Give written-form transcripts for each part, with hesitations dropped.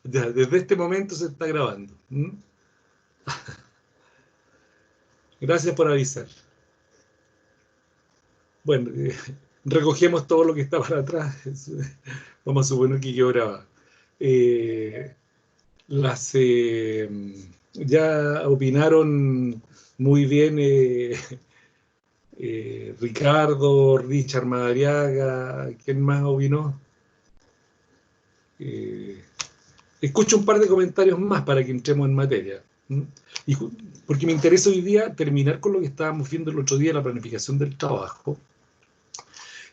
Ya, desde este momento se está grabando. ¿Mm? Gracias por avisar. Bueno, recogemos todo lo que está para atrás. Vamos a suponer que quedó grabado. Eh, las, ya opinaron muy bien Ricardo, Richard Madariaga, ¿quién más opinó? Eh, Escucho un par de comentarios más para que entremos en materia. ¿Mm? Y porque me interesa hoy día terminar con lo que estábamos viendo el otro día, la planificación del trabajo.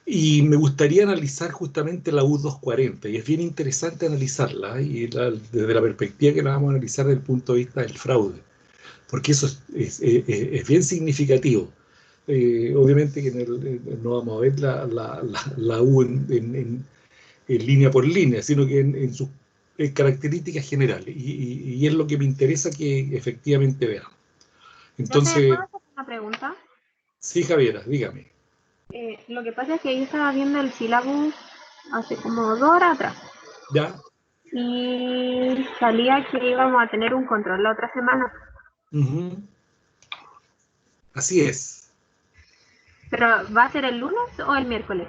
Y me gustaría analizar justamente la U240, y es bien interesante analizarla, y desde la perspectiva que la vamos a analizar desde el punto de vista del fraude, porque eso es bien significativo. Obviamente que no vamos a ver la U en línea por línea, sino que en sus características generales, y es lo que me interesa que efectivamente veamos. ¿Ya te puedo Entonces, hacer una pregunta? sí, Javiera, dígame. Lo que pasa es que yo estaba viendo el sílabus hace como 2 horas atrás ¿Ya? y salía que íbamos a tener un control la otra semana. Ujú. Así es. ¿Pero va a ser el lunes o el miércoles?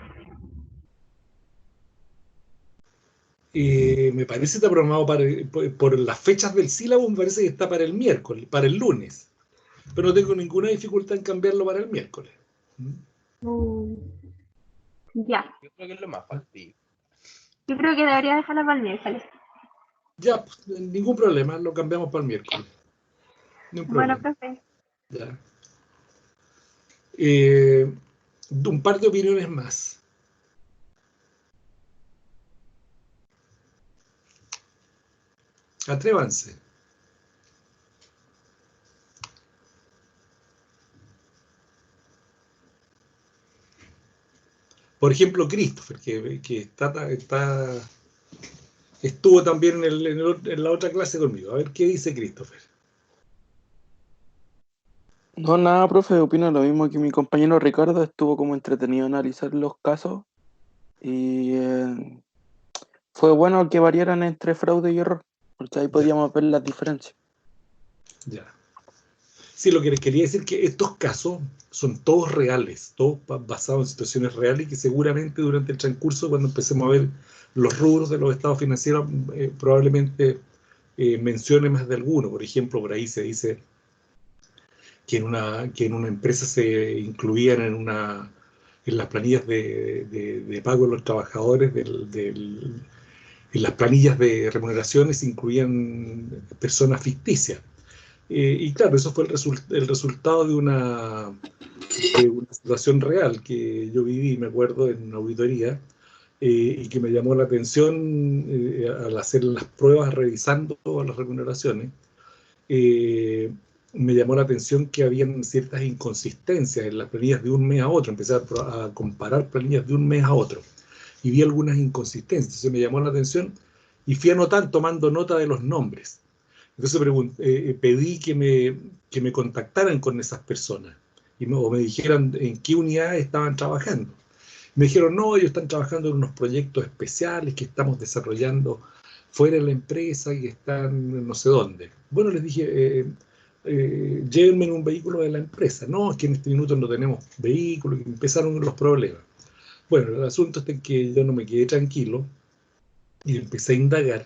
Me parece que está programado por las fechas del sílabo, me parece que está para el miércoles, para el lunes. Pero no tengo ninguna dificultad en cambiarlo para el miércoles. ¿Mm? Mm, ya. Yo creo que es lo más factible. Yo creo que debería dejarlo para el miércoles. Ya, pues, ningún problema, lo cambiamos para el miércoles. No hay Bueno, problema. profe. Ya. Eh, un par de opiniones más. Atrévanse. Por ejemplo, Christopher, que estuvo también en la otra clase conmigo. A ver qué dice Christopher. No, nada, profe, opino lo mismo que mi compañero Ricardo. Estuvo como entretenido analizar los casos y fue bueno que variaran entre fraude y error, porque ahí podíamos ver las diferencias. Ya. Sí, lo que les quería decir es que estos casos son todos reales, todos basados en situaciones reales, y que seguramente durante el transcurso, cuando empecemos a ver los rubros de los estados financieros, probablemente mencione más de alguno. Por ejemplo, por ahí se dice que en una empresa se incluían en las planillas de pago de los trabajadores, en las planillas de remuneraciones se incluían personas ficticias. Y claro, eso fue el resultado de una situación real que yo viví, me acuerdo, en una auditoría, y que me llamó la atención al hacer las pruebas, revisando todas las remuneraciones. eh, Me llamó la atención que habían ciertas inconsistencias en las planillas de un mes a otro. Empecé a comparar planillas de un mes a otro y vi algunas inconsistencias. Se me llamó la atención y fui anotando, tomando nota de los nombres. Entonces pedí que me contactaran con esas personas o me dijeran en qué unidad estaban trabajando. Me dijeron, no, ellos están trabajando en unos proyectos especiales que estamos desarrollando fuera de la empresa y que están no sé dónde. Bueno, les dije, llévenme en un vehículo de la empresa. No, es que en este minuto no tenemos vehículo, y empezaron los problemas. Bueno, el asunto es que yo no me quedé tranquilo y empecé a indagar,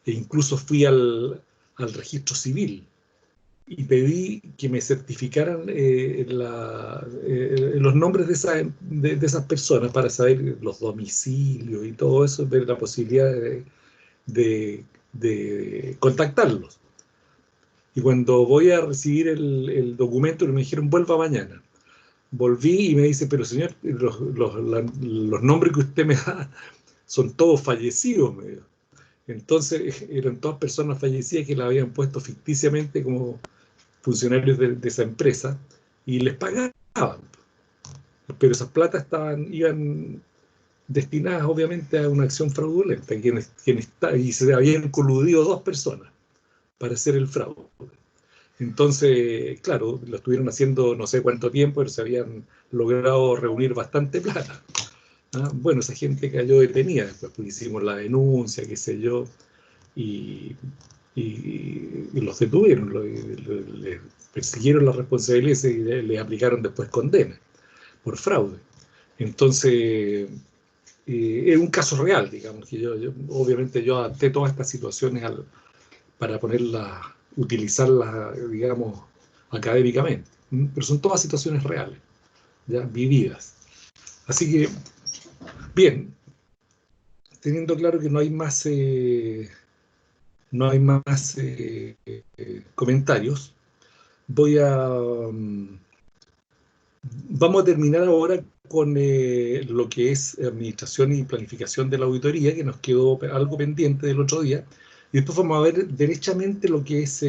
e incluso fui al registro civil y pedí que me certificaran los nombres de esas personas para saber los domicilios y todo eso, ver la posibilidad de contactarlos. Y cuando voy a recibir el documento, me dijeron, vuelva mañana. Volví y me dice, pero señor, los nombres que usted me da son todos fallecidos, me dijo. Entonces eran todas personas fallecidas que la habían puesto ficticiamente como funcionarios de esa empresa y les pagaban. Pero esas platas iban destinadas obviamente a una acción fraudulenta, y se habían coludido dos personas para hacer el fraude. Entonces, claro, lo estuvieron haciendo no sé cuánto tiempo, pero se habían logrado reunir bastante plata. ¿Ah? Bueno, esa gente cayó detenida después, porque hicimos la denuncia, qué sé yo, y los detuvieron, les persiguieron las responsabilidades y les aplicaron después condena por fraude. Entonces, es un caso real, digamos, que obviamente yo adapté todas estas situaciones para utilizarlas, digamos, académicamente. Pero son todas situaciones reales, ya vividas. Así que, bien, teniendo claro que no hay más comentarios, vamos a terminar ahora con lo que es administración y planificación de la auditoría, que nos quedó algo pendiente del otro día, y después vamos a ver derechamente lo que es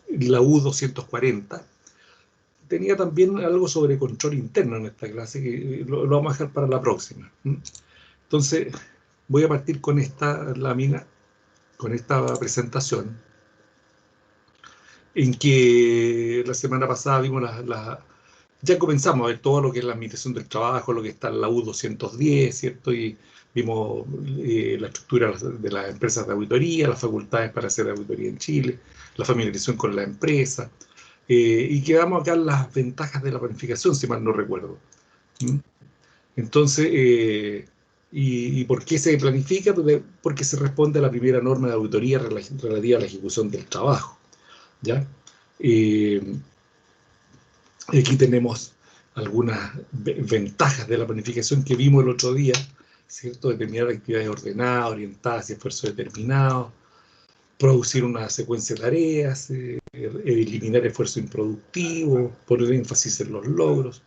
la U240. Tenía también algo sobre control interno en esta clase, que lo vamos a dejar para la próxima. Entonces, voy a partir con esta lámina, con esta presentación, en que la semana pasada vimos ya comenzamos a ver todo lo que es la administración del trabajo, lo que está en la U210, ¿cierto? Y vimos la estructura de las empresas de auditoría, las facultades para hacer auditoría en Chile, la familiarización con la empresa, y quedamos acá en las ventajas de la planificación, si mal no recuerdo. Entonces, ¿y por qué se planifica? Porque se responde a la primera norma de auditoría relativa a la ejecución del trabajo, ¿ya? Aquí tenemos algunas ventajas de la planificación que vimos el otro día, ¿cierto? Determinar actividades ordenadas, orientadas y esfuerzos determinados, producir una secuencia de tareas, eliminar esfuerzo improductivo, poner énfasis en los logros,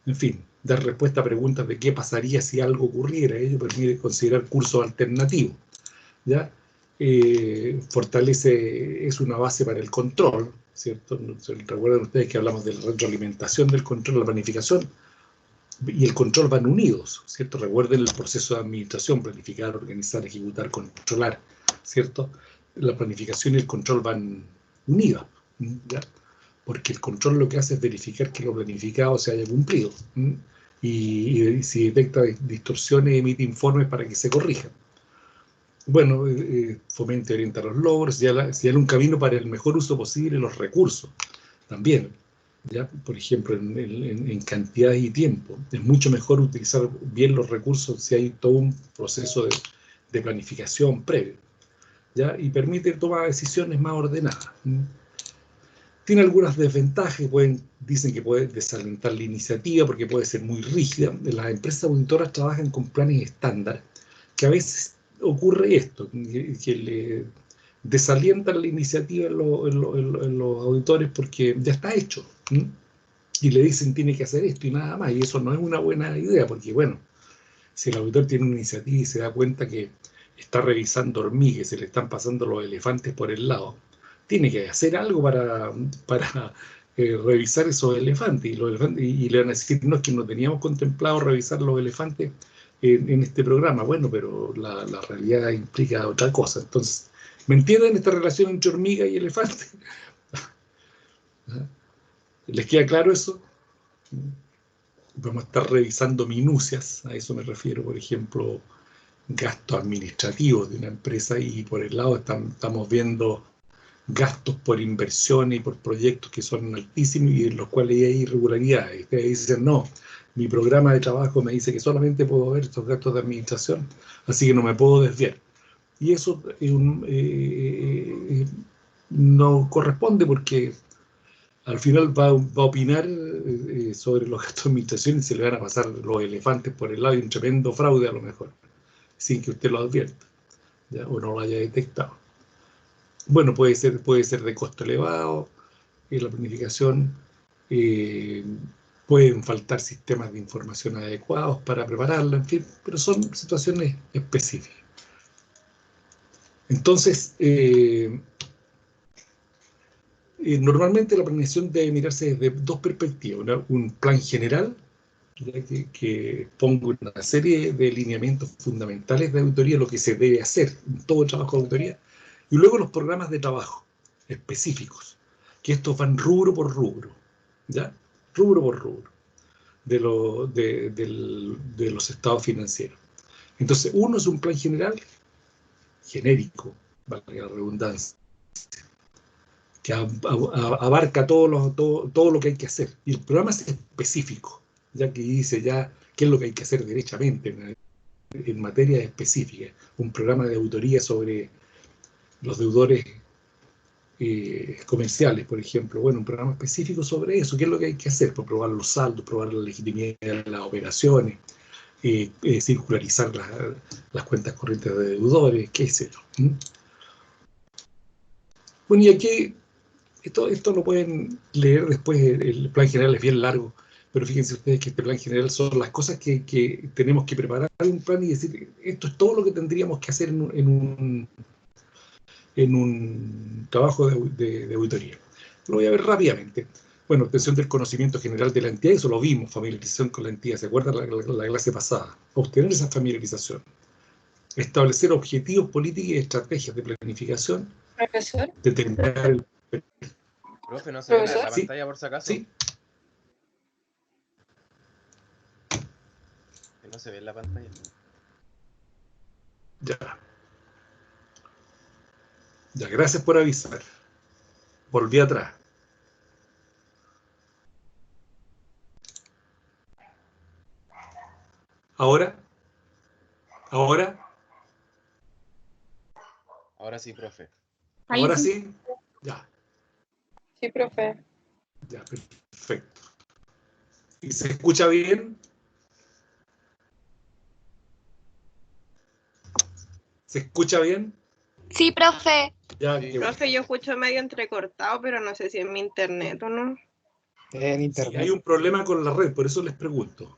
en fin, dar respuesta a preguntas de qué pasaría si algo ocurriera. Ello permite considerar cursos alternativos, ¿ya? Es una base para el control, ¿cierto? Recuerden ustedes que hablamos de la retroalimentación del control, la planificación y el control van unidos, ¿cierto? Recuerden el proceso de administración: planificar, organizar, ejecutar, controlar, ¿cierto? La planificación y el control van unidos, ¿ya? Porque el control lo que hace es verificar que lo planificado se haya cumplido, y si detecta distorsiones, emite informes para que se corrijan. Bueno, fomente y orienta los logros, señala un camino para el mejor uso posible de los recursos, también, ¿ya? Por ejemplo, en cantidades y tiempo. Es mucho mejor utilizar bien los recursos si hay todo un proceso de planificación previo, ¿ya? Y permite tomar decisiones más ordenadas. Tiene algunas desventajas, dicen que puede desalentar la iniciativa porque puede ser muy rígida. Las empresas auditoras trabajan con planes estándar, que a veces ocurre esto, que le desalientan la iniciativa en los auditores porque ya está hecho, y le dicen tiene que hacer esto y nada más, y eso no es una buena idea, porque bueno, si el auditor tiene una iniciativa y se da cuenta que está revisando hormigas, se le están pasando los elefantes por el lado, tiene que hacer algo para revisar esos elefantes, y le van a decir, no, es que no teníamos contemplado revisar los elefantes en este programa. Bueno, pero la realidad implica otra cosa. Entonces, ¿me entienden esta relación entre hormiga y elefante? ¿Les queda claro eso? Vamos a estar revisando minucias, a eso me refiero, por ejemplo, gastos administrativos de una empresa, y por el lado estamos viendo gastos por inversiones y por proyectos que son altísimos y en los cuales hay irregularidades. Ustedes dicen, no, mi programa de trabajo me dice que solamente puedo ver estos gastos de administración, así que no me puedo desviar. Y eso no corresponde, porque al final va a opinar sobre los gastos de administración y se le van a pasar los elefantes por el lado, y un tremendo fraude a lo mejor, sin que usted lo advierta, ¿ya? O no lo haya detectado. Bueno, puede ser de costo elevado, la planificación, pueden faltar sistemas de información adecuados para prepararla, en fin, pero son situaciones específicas. Entonces, normalmente la planificación debe mirarse desde dos perspectivas: un plan general, que ponga una serie de lineamientos fundamentales de auditoría, lo que se debe hacer en todo trabajo de auditoría, y luego los programas de trabajo específicos, que estos van rubro por rubro, ¿ya? Rubro por rubro de los estados financieros. Entonces, uno es un plan general genérico, valga la redundancia, que abarca todo lo que hay que hacer. Y el programa es específico, ya que dice ya qué es lo que hay que hacer derechamente en materia específica. Un programa de auditoría sobre los deudores comerciales, por ejemplo. Bueno, un programa específico sobre eso. ¿Qué es lo que hay que hacer? Pues probar los saldos, probar la legitimidad de las operaciones, circularizar las cuentas corrientes de deudores, qué sé yo. Bueno, y aquí, esto lo pueden leer después, el plan general es bien largo, pero fíjense ustedes que este plan general son las cosas que tenemos que preparar un plan y decir, esto es todo lo que tendríamos que hacer en un trabajo de auditoría. Lo voy a ver rápidamente. Bueno, obtención del conocimiento general de la entidad, eso lo vimos, familiarización con la entidad, ¿se acuerdan la clase pasada? Obtener esa familiarización. Establecer objetivos, políticas y estrategias de planificación. Profesor. Determinar el... Profe, ¿no se ve la Profesor. pantalla por si acaso? Sí. Que no se ve en la pantalla. Ya. Ya, gracias por avisar. Volví atrás. Ahora. Ahora sí, profe. Ahora sí. Ya. Sí, profe. Ya, perfecto. ¿Y se escucha bien? ¿Se escucha bien? Sí, profe. Ya, Sí. qué bueno. Profe, yo escucho medio entrecortado, pero no sé si es mi internet o no. En Sí, internet. hay un problema con la red, por eso les pregunto.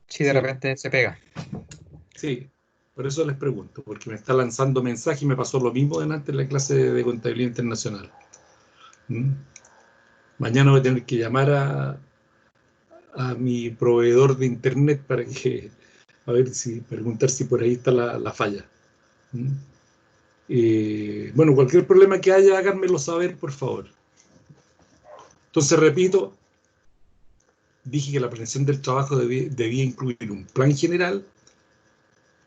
Sí, de repente se pega. Sí, por eso les pregunto, porque me está lanzando mensaje y me pasó lo mismo delante en la clase de contabilidad internacional. Mañana voy a tener que llamar a mi proveedor de internet para que, preguntar si por ahí está la falla. Bueno, cualquier problema que haya, háganmelo saber, por favor. Entonces, repito, dije que la planeación del trabajo debía incluir un plan general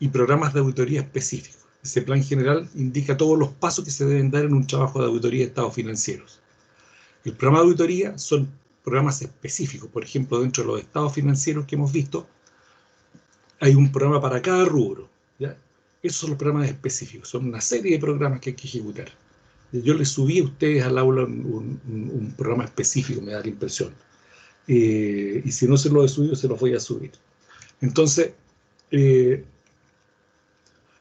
y programas de auditoría específicos. Ese plan general indica todos los pasos que se deben dar en un trabajo de auditoría de estados financieros. El programa de auditoría son programas específicos. Por ejemplo, dentro de los estados financieros que hemos visto, hay un programa para cada rubro, ¿ya? Esos son los programas específicos. Son una serie de programas que hay que ejecutar. Yo les subí a ustedes al aula un programa específico, me da la impresión. Y si no se los he subido, se los voy a subir. Entonces,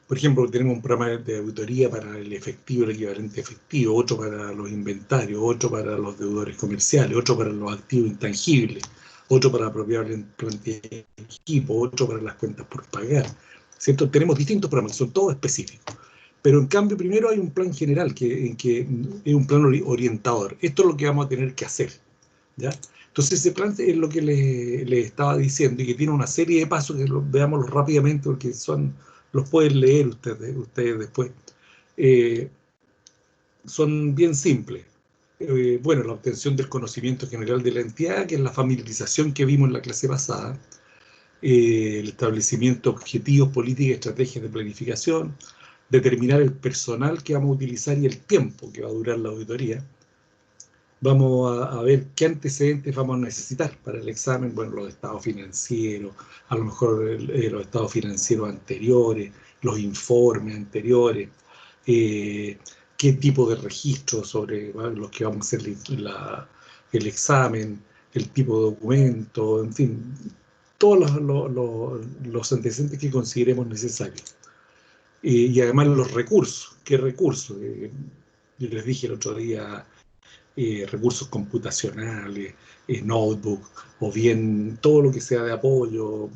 por ejemplo, tenemos un programa de auditoría para el efectivo, el equivalente efectivo, otro para los inventarios, otro para los deudores comerciales, otro para los activos intangibles, otro para la propiedad de equipo, otro para las cuentas por pagar, ¿cierto? Tenemos distintos programas, son todos específicos. Pero en cambio, primero hay un plan general, que es un plan orientador. Esto es lo que vamos a tener que hacer, ¿ya? Entonces ese plan es lo que les estaba diciendo y que tiene una serie de pasos que veámoslo rápidamente porque los pueden leer ustedes después. Son bien simples. Bueno, la obtención del conocimiento general de la entidad, que es la familiarización que vimos en la clase pasada, el establecimiento de objetivos, políticas y estrategias de planificación, determinar el personal que vamos a utilizar y el tiempo que va a durar la auditoría. Vamos a ver qué antecedentes vamos a necesitar para el examen. Bueno, los estados financieros, a lo mejor los estados financieros anteriores, los informes anteriores, qué tipo de registros sobre los que vamos a hacer el examen, el tipo de documento, en fin, todos los antecedentes que consideremos necesarios. Y además los recursos. ¿Qué recursos? Yo les dije el otro día, recursos computacionales, notebook, o bien todo lo que sea de apoyo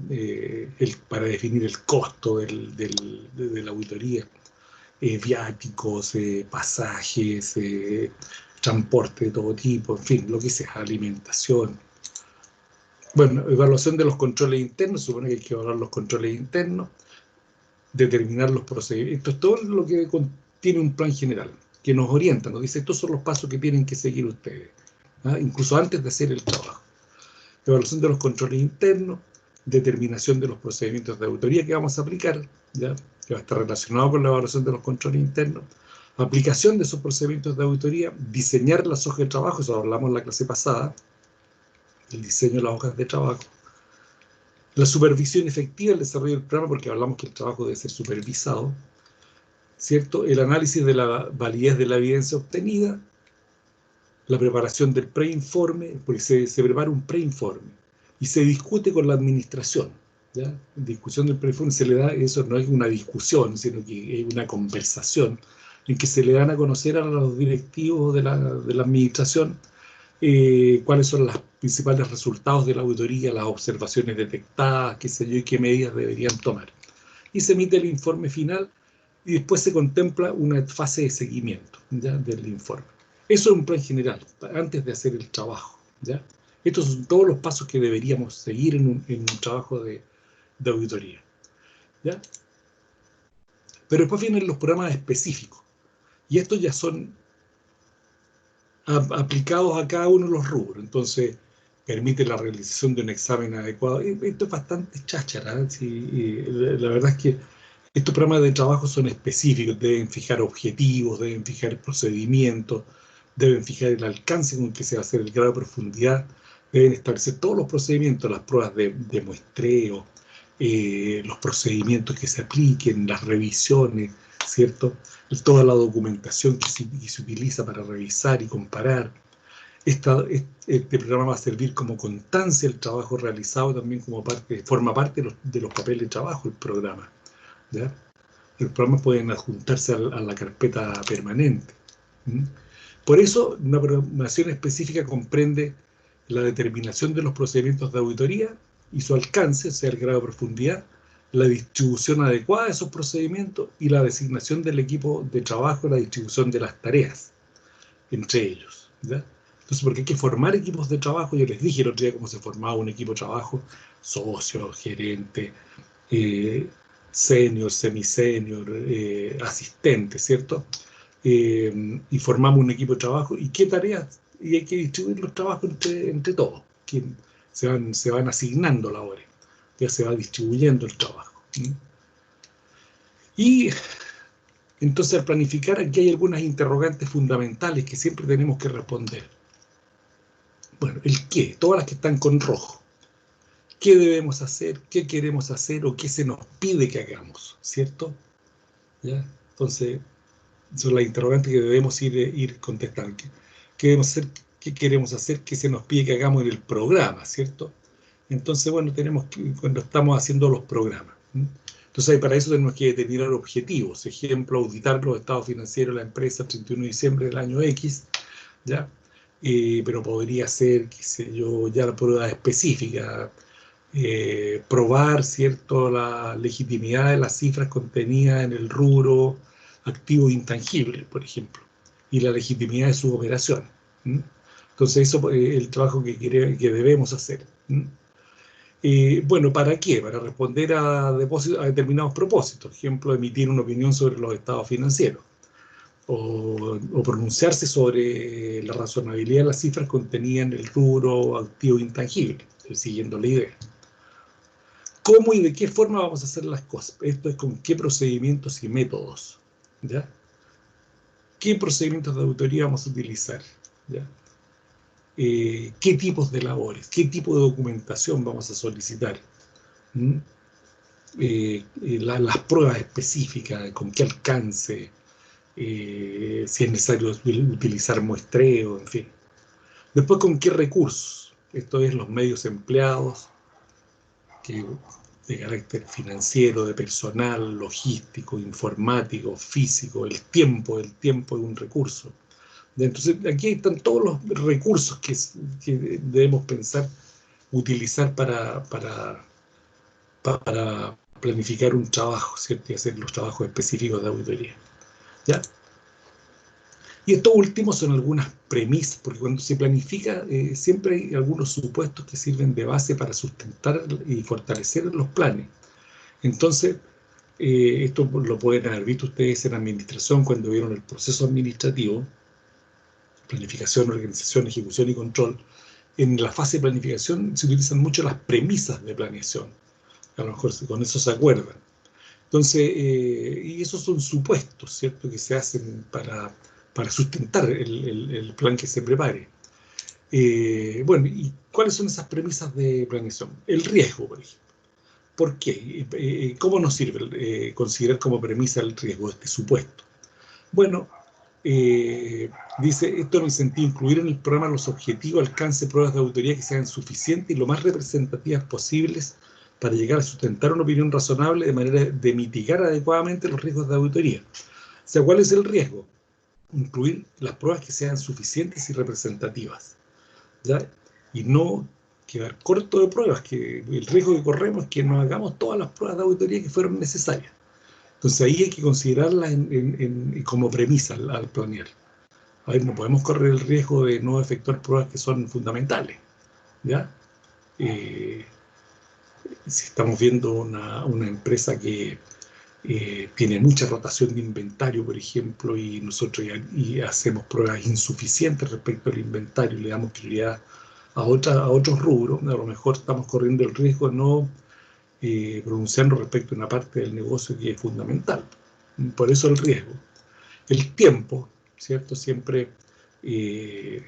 para definir el costo de la auditoría, viáticos, pasajes, transporte de todo tipo, en fin, lo que sea, alimentación. Bueno, evaluación de los controles internos, supone que hay que evaluar los controles internos, determinar los procedimientos, todo lo que contiene un plan general, que nos orienta, nos dice, estos son los pasos que tienen que seguir ustedes, incluso antes de hacer el trabajo. Evaluación de los controles internos, determinación de los procedimientos de auditoría que vamos a aplicar, ¿ya? Que va a estar relacionado con la evaluación de los controles internos, aplicación de esos procedimientos de auditoría, diseñar las hojas de trabajo, eso hablamos en la clase pasada, el diseño de las hojas de trabajo, la supervisión efectiva del desarrollo del programa, porque hablamos que el trabajo debe ser supervisado, ¿cierto? El análisis de la validez de la evidencia obtenida, la preparación del preinforme, porque se prepara un preinforme y se discute con la administración, ¿ya? Discusión del preinforme se le da, eso no es una discusión, sino que es una conversación en que se le dan a conocer a los directivos de la administración cuáles son los principales resultados de la auditoría, las observaciones detectadas, qué sé yo, y qué medidas deberían tomar. Y se emite el informe final y después se contempla una fase de seguimiento, ¿ya? Del informe. Eso es un plan general, antes de hacer el trabajo, ¿ya? Estos son todos los pasos que deberíamos seguir en un trabajo de auditoría, ¿ya? Pero después vienen los programas específicos, y estos ya son aplicados a cada uno de los rubros. Entonces, permite la realización de un examen adecuado. Esto es bastante cháchara, ¿sí? La verdad es que estos programas de trabajo son específicos, deben fijar objetivos, deben fijar procedimientos, deben fijar el alcance con que se va a hacer el grado de profundidad, deben establecer todos los procedimientos, las pruebas de muestreo, los procedimientos que se apliquen, las revisiones, ¿cierto? Toda la documentación que se utiliza para revisar y comparar. Este programa va a servir como constancia del trabajo realizado, también como forma parte de los papeles de trabajo, el programa, ¿ya? Los programas pueden adjuntarse a la carpeta permanente. Por eso, una programación específica comprende la determinación de los procedimientos de auditoría y su alcance, o sea, el grado de profundidad, la distribución adecuada de esos procedimientos y la designación del equipo de trabajo, la distribución de las tareas entre ellos, ¿ya? Entonces, porque hay que formar equipos de trabajo. Yo les dije el otro día cómo se formaba un equipo de trabajo: socio, gerente, senior, semisenior, asistente, ¿cierto? Y formamos un equipo de trabajo. ¿Y qué tareas? Y hay que distribuir los trabajos entre todos. Se van asignando labores. Ya se va distribuyendo el trabajo. Y entonces, al planificar, aquí hay algunas interrogantes fundamentales que siempre tenemos que responder. Bueno, el qué, todas las que están con rojo. ¿Qué debemos hacer? ¿Qué queremos hacer? ¿O qué se nos pide que hagamos? ¿Cierto? ¿Ya? Entonces, son las interrogantes que debemos ir contestando. ¿Qué debemos hacer? ¿Qué queremos hacer? ¿Qué se nos pide que hagamos en el programa? ¿Cierto? Entonces, bueno, tenemos que, cuando estamos haciendo los programas. Entonces, para eso tenemos que determinar objetivos. Ejemplo, auditar los estados financieros de la empresa el 31 de diciembre del año X, ¿ya? Pero podría ser, qué sé yo, ya la prueba específica, probar, ¿cierto?, la legitimidad de las cifras contenidas en el rubro activo intangible, por ejemplo, y la legitimidad de sus operaciones. Entonces, eso es el trabajo que debemos hacer. Bueno, ¿para qué? Para responder a determinados propósitos. Ejemplo, emitir una opinión sobre los estados financieros. O pronunciarse sobre la razonabilidad de las cifras contenidas en el rubro activo intangible, siguiendo la idea. ¿Cómo y de qué forma vamos a hacer las cosas? Esto es con qué procedimientos y métodos, ¿ya? ¿Qué procedimientos de auditoría vamos a utilizar? ¿Ya? ¿Qué tipos de labores? ¿Qué tipo de documentación vamos a solicitar? Las pruebas específicas, con qué alcance, si es necesario utilizar muestreo, en fin. Después, ¿con qué recursos? Esto es los medios empleados, de carácter financiero, de personal, logístico, informático, físico. El tiempo es un recurso. Entonces, aquí están todos los recursos que debemos pensar, utilizar para planificar un trabajo, ¿cierto? Y hacer los trabajos específicos de auditoría, ¿ya? Y estos últimos son algunas premisas, porque cuando se planifica siempre hay algunos supuestos que sirven de base para sustentar y fortalecer los planes. Entonces, esto lo pueden haber visto ustedes en administración cuando vieron el proceso administrativo: planificación, organización, ejecución y control. en la fase de planificación se utilizan mucho las premisas de planeación. A lo mejor con eso se acuerdan. Entonces, y esos son supuestos, ¿cierto?, que se hacen para sustentar el plan que se prepare. Bueno, ¿y cuáles son esas premisas de planeación? El riesgo, por ejemplo. ¿Por qué? ¿Cómo nos sirve considerar como premisa el riesgo, este supuesto? Bueno, dice, esto en el sentido de incluir en el programa los objetivos, alcance, pruebas de auditoría que sean suficientes y lo más representativas posibles para llegar a sustentar una opinión razonable de manera de mitigar adecuadamente los riesgos de auditoría. O sea, ¿cuál es el riesgo? Incluir las pruebas que sean suficientes y representativas, ¿ya? Y no quedar corto de pruebas, que el riesgo que corremos es que no hagamos todas las pruebas de auditoría que fueron necesarias. Entonces ahí hay que considerarlas como premisa al planear. A ver, no podemos correr el riesgo de no efectuar pruebas que son fundamentales, ¿ya? Si estamos viendo una empresa que tiene mucha rotación de inventario, por ejemplo, y nosotros y hacemos pruebas insuficientes respecto al inventario y le damos prioridad a otros rubros, a lo mejor estamos corriendo el riesgo de no pronunciarnos respecto a una parte del negocio que es fundamental. Por eso el riesgo. El tiempo, ¿cierto? Siempre hay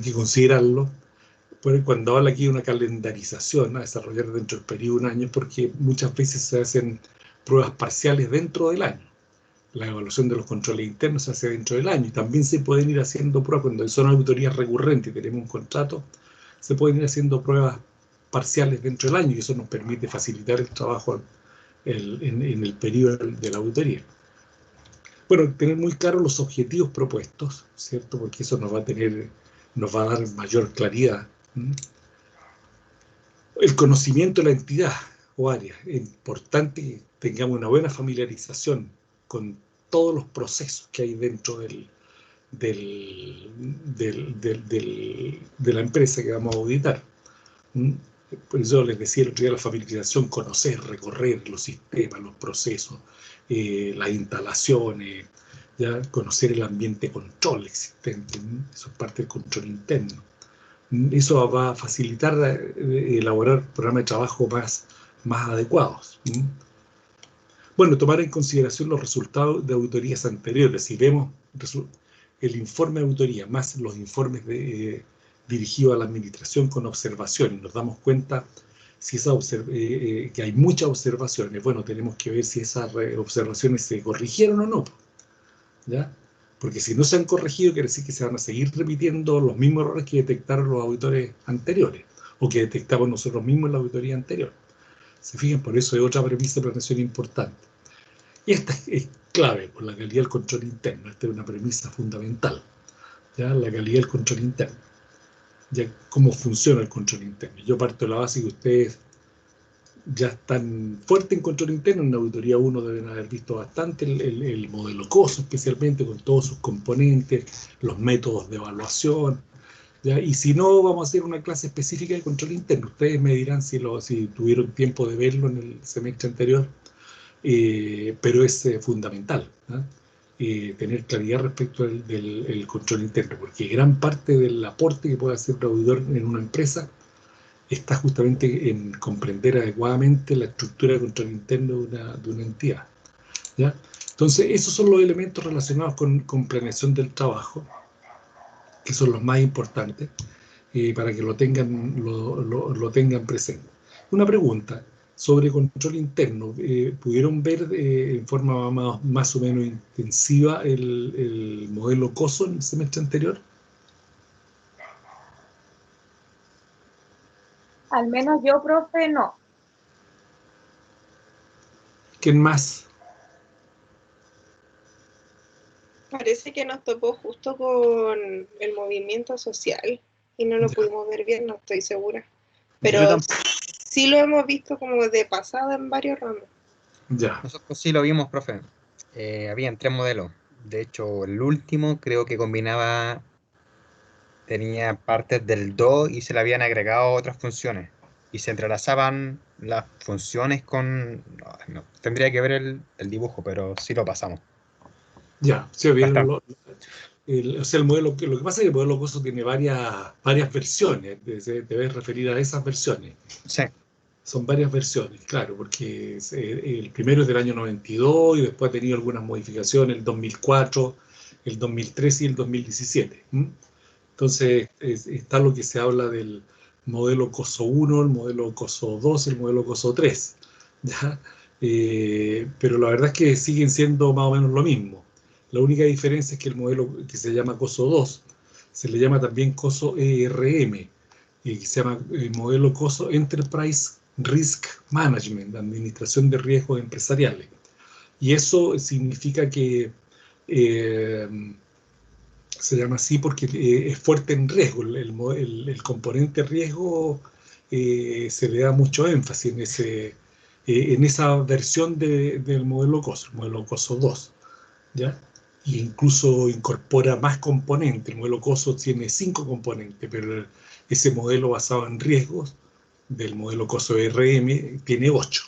que considerarlo. Cuando habla aquí de una calendarización a desarrollar dentro del periodo de un año, porque muchas veces se hacen pruebas parciales dentro del año. La evaluación de los controles internos se hace dentro del año y también se pueden ir haciendo pruebas cuando son auditorías recurrentes y tenemos un contrato, se pueden ir haciendo pruebas parciales dentro del año y eso nos permite facilitar el trabajo en el periodo de la auditoría. Bueno, tener muy claros los objetivos propuestos, ¿cierto? Porque eso nos va a dar mayor claridad. El conocimiento de la entidad o área. Es importante que tengamos una buena familiarización con todos los procesos que hay dentro de la empresa que vamos a auditar. Por eso les decía el otro día, la familiarización, conocer, recorrer los sistemas, los procesos, las instalaciones, ya conocer el ambiente de control existente, eso es parte del control interno. Eso va a facilitar elaborar programas de trabajo más adecuados. Bueno, tomar en consideración los resultados de auditorías anteriores. Si vemos el informe de auditoría más los informes dirigidos a la administración con observaciones, nos damos cuenta si que hay muchas observaciones. Bueno, tenemos que ver si esas observaciones se corrigieron o no, ¿ya? Porque si no se han corregido, quiere decir que se van a seguir repitiendo los mismos errores que detectaron los auditores anteriores, o que detectamos nosotros mismos en la auditoría anterior. Se fijan, por eso es otra premisa de planeación importante. Y esta es clave por la calidad del control interno. Esta es una premisa fundamental, ¿ya? La calidad del control interno. Ya, ¿cómo funciona el control interno? Yo parto de la base que ustedes ya están fuertes en control interno. En la auditoría 1 deben haber visto bastante el modelo COSO, especialmente con todos sus componentes, los métodos de evaluación, ¿ya? Y si no, vamos a hacer una clase específica de control interno. Ustedes me dirán si tuvieron tiempo de verlo en el semestre anterior, pero es fundamental, ¿no? Tener claridad respecto del control interno, porque gran parte del aporte que puede hacer el auditor en una empresa está justamente en comprender adecuadamente la estructura de control interno de una entidad, ¿ya? Entonces, esos son los elementos relacionados con planeación del trabajo, que son los más importantes, para que lo tengan presente. Una pregunta sobre control interno. ¿Pudieron ver en forma más o menos intensiva el modelo COSO en el semestre anterior? Al menos yo, profe, no. ¿Quién más? Parece que nos topó justo con el movimiento social y no lo pudimos ver bien, no estoy segura. Pero sí lo hemos visto como de pasada en varios ramos. Ya. Nosotros sí lo vimos, profe. Habían 3 modelos. De hecho, el último creo que tenía partes del do y se le habían agregado otras funciones. Y se entrelazaban las funciones con... No, tendría que ver el dibujo, pero sí lo pasamos. Ya, sí, bien, O sea, el modelo, lo que pasa es que el modelo COSO tiene varias versiones, debes referir a esas versiones. Sí. Son varias versiones, claro, porque el primero es del año 92 y después ha tenido algunas modificaciones, el 2004, el 2013 y el 2017. Entonces, está lo que se habla del modelo COSO 1, el modelo COSO 2 y el modelo COSO 3. ¿Ya? Pero la verdad es que siguen siendo más o menos lo mismo. La única diferencia es que el modelo que se llama COSO 2 se le llama también COSO ERM, y se llama el modelo COSO Enterprise Risk Management, Administración de Riesgos Empresariales. Y eso significa que se llama así porque es fuerte en riesgo. El componente riesgo se le da mucho énfasis en esa versión del modelo COSO, el modelo COSO 2. ¿Ya? E incluso incorpora más componentes. El modelo COSO tiene 5 componentes, pero ese modelo basado en riesgos del modelo COSO RM tiene 8.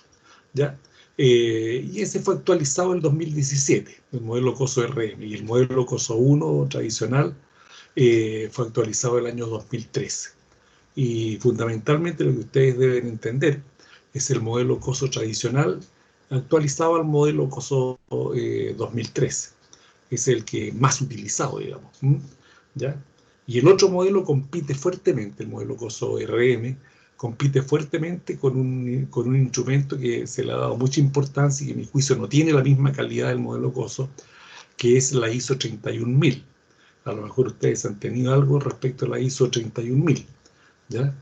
¿Ya? Y ese fue actualizado en el 2017, el modelo COSO RM, y el modelo COSO 1 tradicional fue actualizado el año 2013. Y fundamentalmente lo que ustedes deben entender es el modelo COSO tradicional actualizado al modelo COSO 2013. Es el que más utilizado, digamos. ¿Ya? Y el otro modelo compite fuertemente, el modelo COSO RM, compite fuertemente con un instrumento que se le ha dado mucha importancia y que, en mi juicio, no tiene la misma calidad del modelo COSO, que es la ISO 31000. A lo mejor ustedes han tenido algo respecto a la ISO 31000. ¿Ya?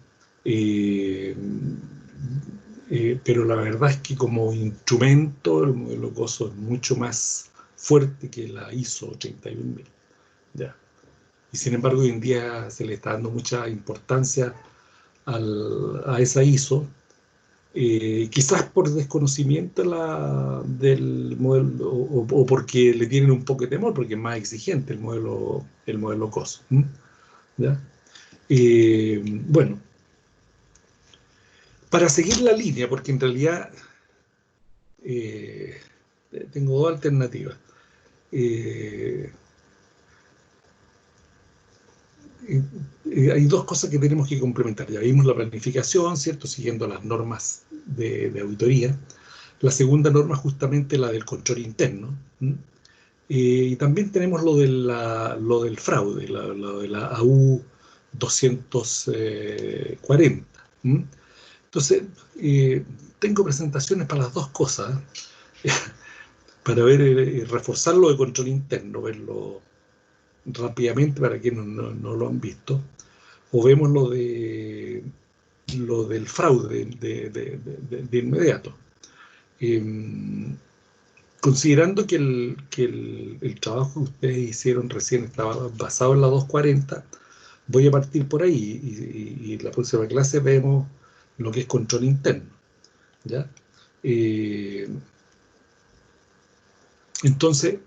Pero la verdad es que como instrumento el modelo COSO es mucho más fuerte que la ISO 31000. ¿Ya? Y sin embargo hoy en día se le está dando mucha importancia a esa ISO, quizás por desconocimiento del modelo o porque le tienen un poco de temor, porque es más exigente el modelo COSO. ¿Ya? Bueno, para seguir la línea, porque en realidad tengo dos alternativas. Hay dos cosas que tenemos que complementar. Ya vimos la planificación, ¿cierto? Siguiendo las normas de auditoría. La segunda norma es justamente la del control interno. Y también tenemos lo del fraude, lo de la AU 240. Entonces, tengo presentaciones para las dos cosas, para ver, reforzar lo de control interno, verlo rápidamente para quienes no lo han visto, o vemos lo del fraude de inmediato. Considerando que el trabajo que ustedes hicieron recién estaba basado en la 240, voy a partir por ahí y en la próxima clase vemos lo que es control interno. ¿Ya? Entonces,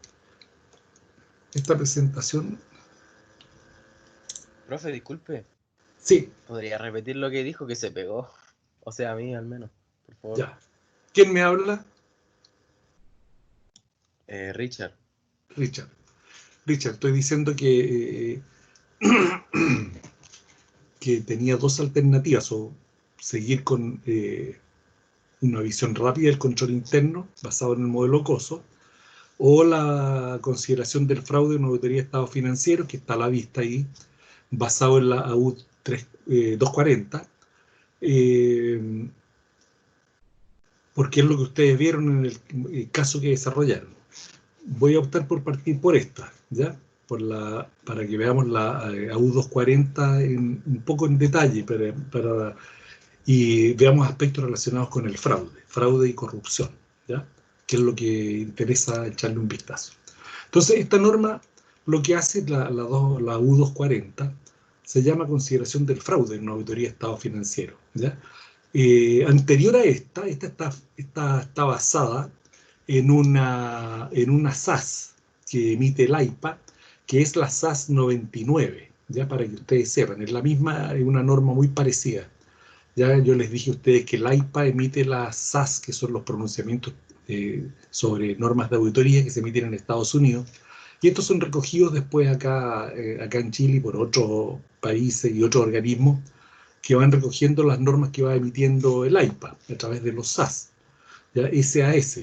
esta presentación... Profe, disculpe. Sí. ¿Podría repetir lo que dijo que se pegó? O sea, a mí al menos, por favor. Ya. ¿Quién me habla? Richard. Richard, estoy diciendo que tenía dos alternativas, o seguir con una visión rápida del control interno basado en el modelo COSO, o la consideración del fraude en una auditoría de estado financiero, que está a la vista ahí, basado en la AU 240, porque es lo que ustedes vieron en el caso que desarrollaron. Voy a optar por partir por esta, ¿ya? Para que veamos la AU 240 un poco en detalle y veamos aspectos relacionados con el fraude y corrupción, ¿ya? Que es lo que interesa echarle un vistazo. Entonces, esta norma lo que hace, la AU 240, se llama consideración del fraude en una auditoría de estado financiero, ¿ya? Anterior a esta está basada en una SAS que emite el AIPA, que es la SAS 99, ya para que ustedes sepan, es la misma, es una norma muy parecida. Ya yo les dije a ustedes que el AIPA emite las SAS, que son los pronunciamientos sobre normas de auditoría que se emiten en Estados Unidos, Y estos son recogidos después acá en Chile por otros países y otros organismos que van recogiendo las normas que va emitiendo el AIPA a través de los SAS, ¿ya? SAS.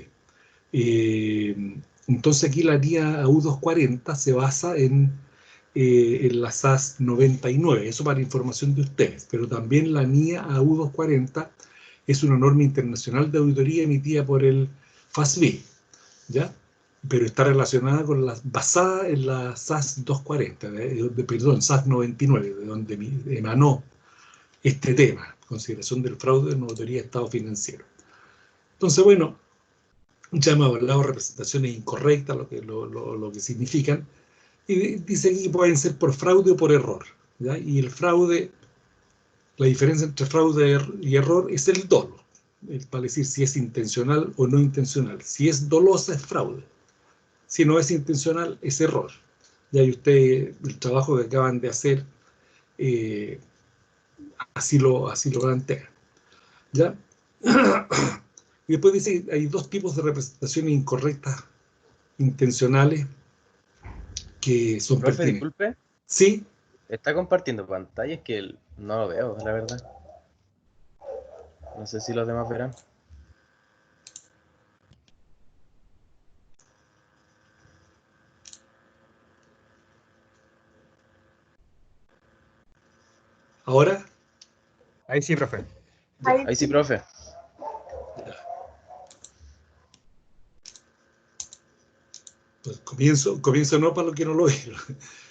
Entonces aquí la NIA AU240 se basa en la SAS 99, eso para información de ustedes, pero también la NIA AU240 es una norma internacional de auditoría emitida por el FASB, ¿ya? Pero está relacionada con basada en la SAS 240, perdón, SAS 99, de donde emanó este tema, consideración del fraude en auditoría de Estado financiero. Entonces, bueno, ya hemos hablado de representaciones incorrectas, lo que significan, y dice aquí que pueden ser por fraude o por error, ¿ya? Y el fraude, la diferencia entre fraude y error es el dolo, para decir si es intencional o no intencional. Si es dolosa es fraude, si no es intencional es error. Ya y ustedes, el trabajo que acaban de hacer, así lo plantean, ¿ya? Y después dice que hay dos tipos de representaciones incorrectas intencionales que son Profe, pertinentes. disculpe, Sí, está compartiendo pantalla, es que no lo veo, la verdad. No sé si los demás verán. ahora. Ahí sí, profe. Ahí sí, profe. Pues comienzo no para lo que no lo veo.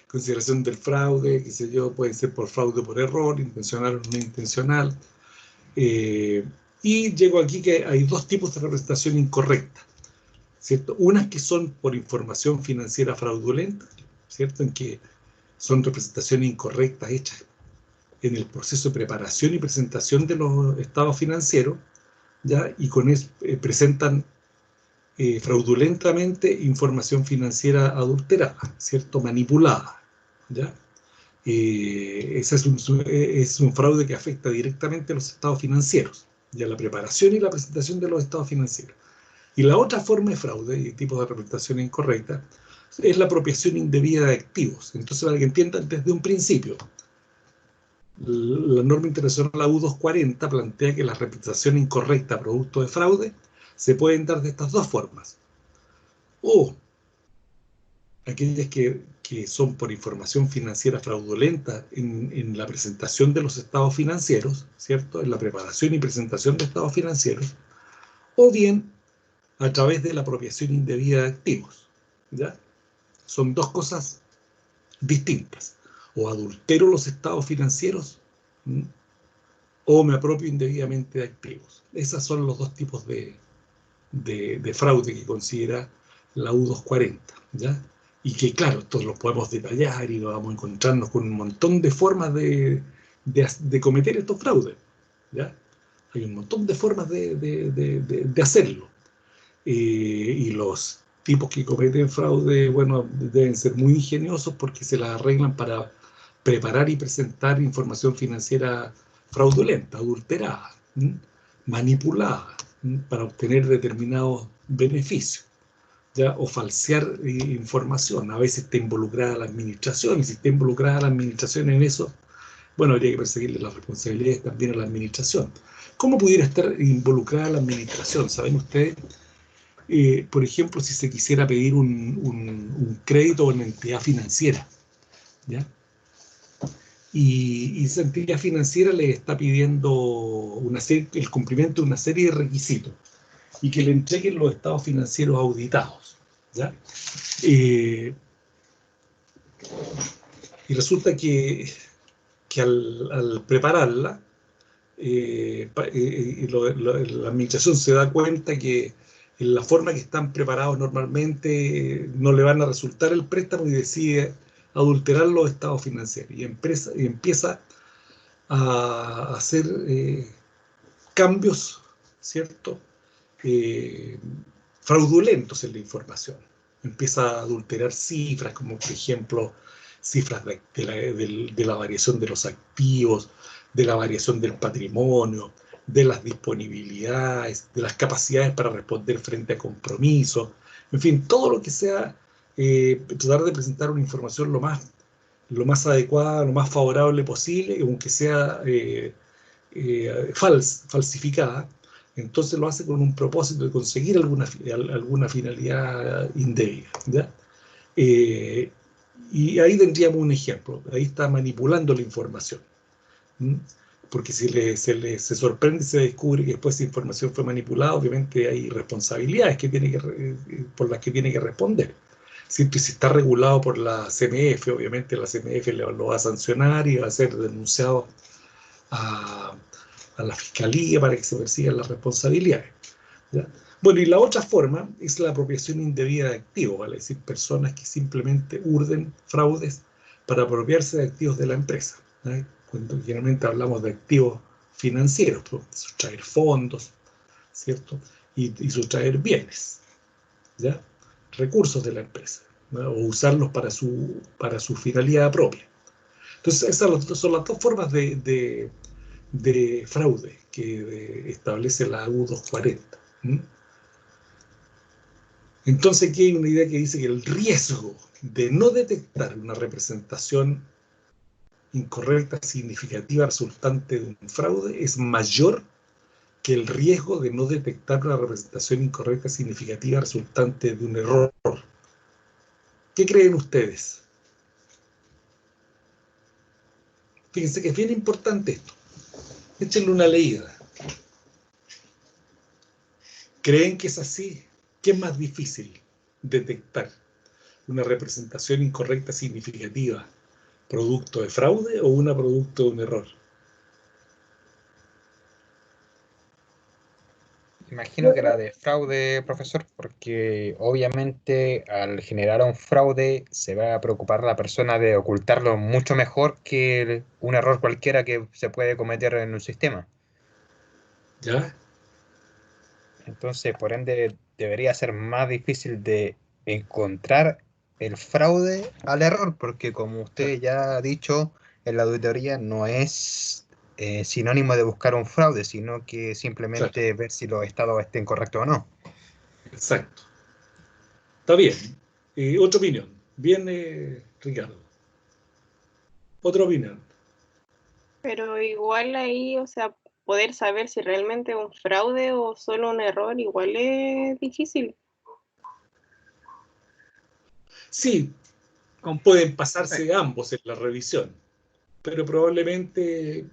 Consideración del fraude, qué sé yo, puede ser por fraude o por error, intencional o no intencional. Y llego aquí que hay dos tipos de representación incorrecta, ¿cierto? Unas que son por información financiera fraudulenta, ¿cierto? En que son representaciones incorrectas hechas en el proceso de preparación y presentación de los estados financieros, ¿ya? Y con eso presentan fraudulentamente información financiera adulterada, ¿cierto? Manipulada, ¿ya? Ese es un fraude que afecta directamente a los estados financieros, y a la preparación y la presentación de los estados financieros. Y la otra forma de fraude y tipo de representación incorrecta es la apropiación indebida de activos. Entonces, para que entiendan desde un principio, la norma internacional AU240 plantea que la representación incorrecta producto de fraude se pueden dar de estas dos formas. O aquellas que son por información financiera fraudulenta en la presentación de los estados financieros, ¿cierto? En la preparación y presentación de estados financieros, o bien a través de la apropiación indebida de activos, ¿ya? Son dos cosas distintas. O adultero los estados financieros, o me apropio indebidamente de activos. Esos son los dos tipos de fraude que considera la U240, ¿ya? Y que, claro, todos los podemos detallar y vamos a encontrarnos con un montón de formas de cometer estos fraudes, ¿ya? Hay un montón de formas de hacerlo. Y los tipos que cometen fraude, bueno, deben ser muy ingeniosos porque se las arreglan para preparar y presentar información financiera fraudulenta, adulterada, manipulada, para obtener determinados beneficios, ¿ya? O falsear información. A veces está involucrada la administración, y si está involucrada la administración en eso, bueno, habría que perseguirle las responsabilidades también a la administración. ¿Cómo pudiera estar involucrada la administración? ¿Saben ustedes? Por ejemplo, si se quisiera pedir un crédito a una entidad financiera, ¿ya? Y esa entidad financiera le está pidiendo el cumplimiento de una serie de requisitos y que le entreguen los estados financieros auditados, ¿ya? Y resulta que al prepararla, la administración se da cuenta que en la forma que están preparados normalmente no le van a resultar el préstamo y decide adulterar los estados financieros y empieza a hacer cambios, ¿cierto? Fraudulentos en la información. Empieza a adulterar cifras, como por ejemplo cifras de la variación de los activos, de la variación del patrimonio, de las disponibilidades, de las capacidades para responder frente a compromisos, en fin, todo lo que sea tratar de presentar una información lo más adecuada, lo más favorable posible, aunque sea falsificada. Entonces lo hace con un propósito de conseguir alguna finalidad indebida, ¿ya? Y ahí tendríamos un ejemplo. Ahí está manipulando la información. Porque si se sorprende y se descubre que después esa información fue manipulada, obviamente hay responsabilidades por las que tiene que responder. Si está regulado por la CMF, obviamente la CMF lo va a sancionar y va a ser denunciado a la fiscalía para que se persigan las responsabilidades, ¿ya? Bueno, y la otra forma es la apropiación indebida de activos, ¿vale? Es decir, personas que simplemente urden fraudes para apropiarse de activos de la empresa, ¿vale? Cuando generalmente hablamos de activos financieros, pues, sustraer fondos, ¿cierto? Y sustraer bienes, ¿ya? Recursos de la empresa, ¿no? O usarlos para su finalidad propia. Entonces, esas son las dos formas de fraude que establece la U240. Entonces aquí hay una idea que dice que el riesgo de no detectar una representación incorrecta significativa resultante de un fraude es mayor que el riesgo de no detectar una representación incorrecta significativa resultante de un error. ¿Qué creen ustedes? Fíjense que es bien importante esto. Échenle una leída. ¿Creen que es así? ¿Qué es más difícil detectar? ¿Una representación incorrecta significativa producto de fraude o una producto de un error? Imagino que la de fraude, profesor, porque obviamente al generar un fraude se va a preocupar la persona de ocultarlo mucho mejor que un error cualquiera que se puede cometer en un sistema. ¿Ya? Entonces, por ende, debería ser más difícil de encontrar el fraude al error, porque como usted ya ha dicho, en la auditoría no es sinónimo de buscar un fraude, sino que simplemente Claro, ver si los estados estén correctos o no. exacto. Está bien. Otra opinión. Bien, Ricardo. Otra opinión. Pero igual ahí, o sea, poder saber si realmente es un fraude o solo un error, igual es difícil. Sí, pueden pasarse ambos en la revisión, pero probablemente,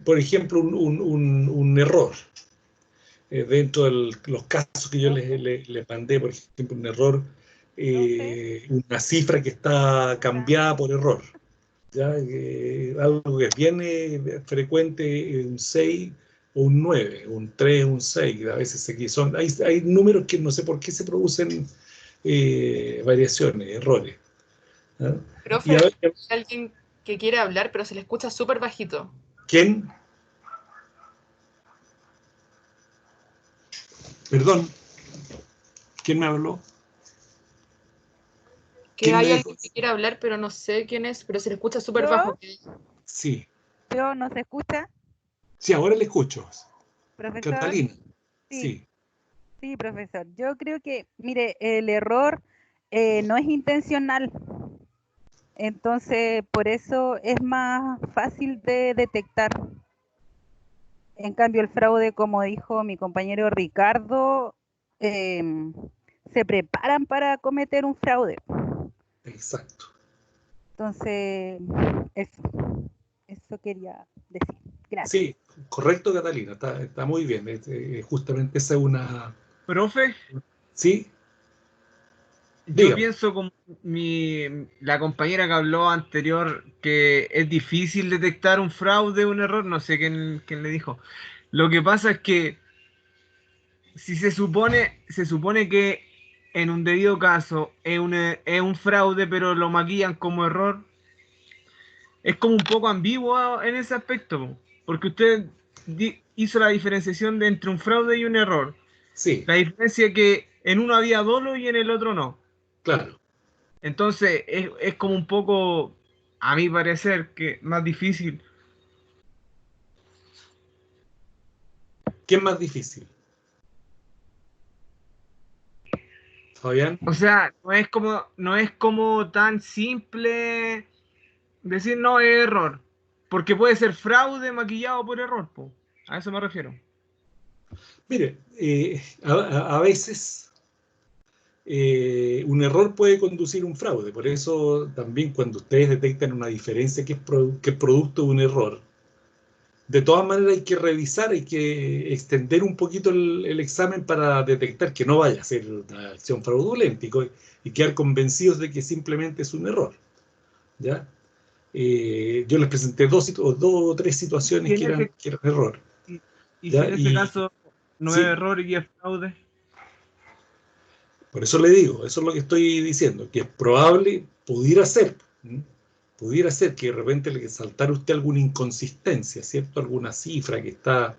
por ejemplo, un error. Dentro de los casos que yo les mandé, por ejemplo, un error, una cifra que está cambiada por error, ¿ya? Algo que es bien frecuente, un 6 o un 9, un 3, un 6, a veces hay números que no sé por qué se producen variaciones, errores, ¿ya? Y Profe, a ver, hay alguien que quiere hablar, pero se le escucha súper bajito. ¿quién? Perdón, ¿quién me habló? Que ¿Quién me hay dijo? alguien que quiere hablar, pero no sé quién es, pero se le escucha súper ¿Yo? bajo. Sí, ¿Yo no se escucha? sí, ahora le escucho. ¿Profesor? Catalina, Sí, sí. sí, profesor. Yo creo que, mire, el error no es intencional. Entonces, por eso es más fácil de detectar. En cambio, el fraude, como dijo mi compañero Ricardo, se preparan para cometer un fraude. Exacto. Entonces, eso quería decir. Gracias. Sí, correcto, Catalina, está muy bien. Justamente esa es una... Profe, Sí, yo dígame. pienso como la compañera que habló anterior que es difícil detectar un fraude, un error, no sé quién le dijo. Lo que pasa es que si se supone que en un debido caso es un fraude, pero lo maquillan como error, es como un poco ambiguo en ese aspecto, po, porque usted hizo la diferenciación entre un fraude y un error. Sí, La diferencia es que en uno había dolo y en el otro no. claro. Entonces es como un poco, a mi parecer, que más difícil. ¿Qué es más difícil? Fabián. O sea, no es como tan simple decir no es error. Porque puede ser fraude maquillado por error, po. A eso me refiero. Mire, a veces un error puede conducir a un fraude. Por eso también cuando ustedes detectan una diferencia que es producto de un error, de todas maneras hay que revisar, hay que extender un poquito el examen para detectar que no vaya a ser una acción fraudulenta y quedar convencidos de que simplemente es un error. ¿Ya? Yo les presenté dos o tres situaciones que eran error. ¿Y ¿ya? si en ese caso no sí, es error y es fraude? Por eso le digo, eso es lo que estoy diciendo, que es probable, pudiera ser que de repente le saltara a usted alguna inconsistencia, ¿cierto? Alguna cifra que está,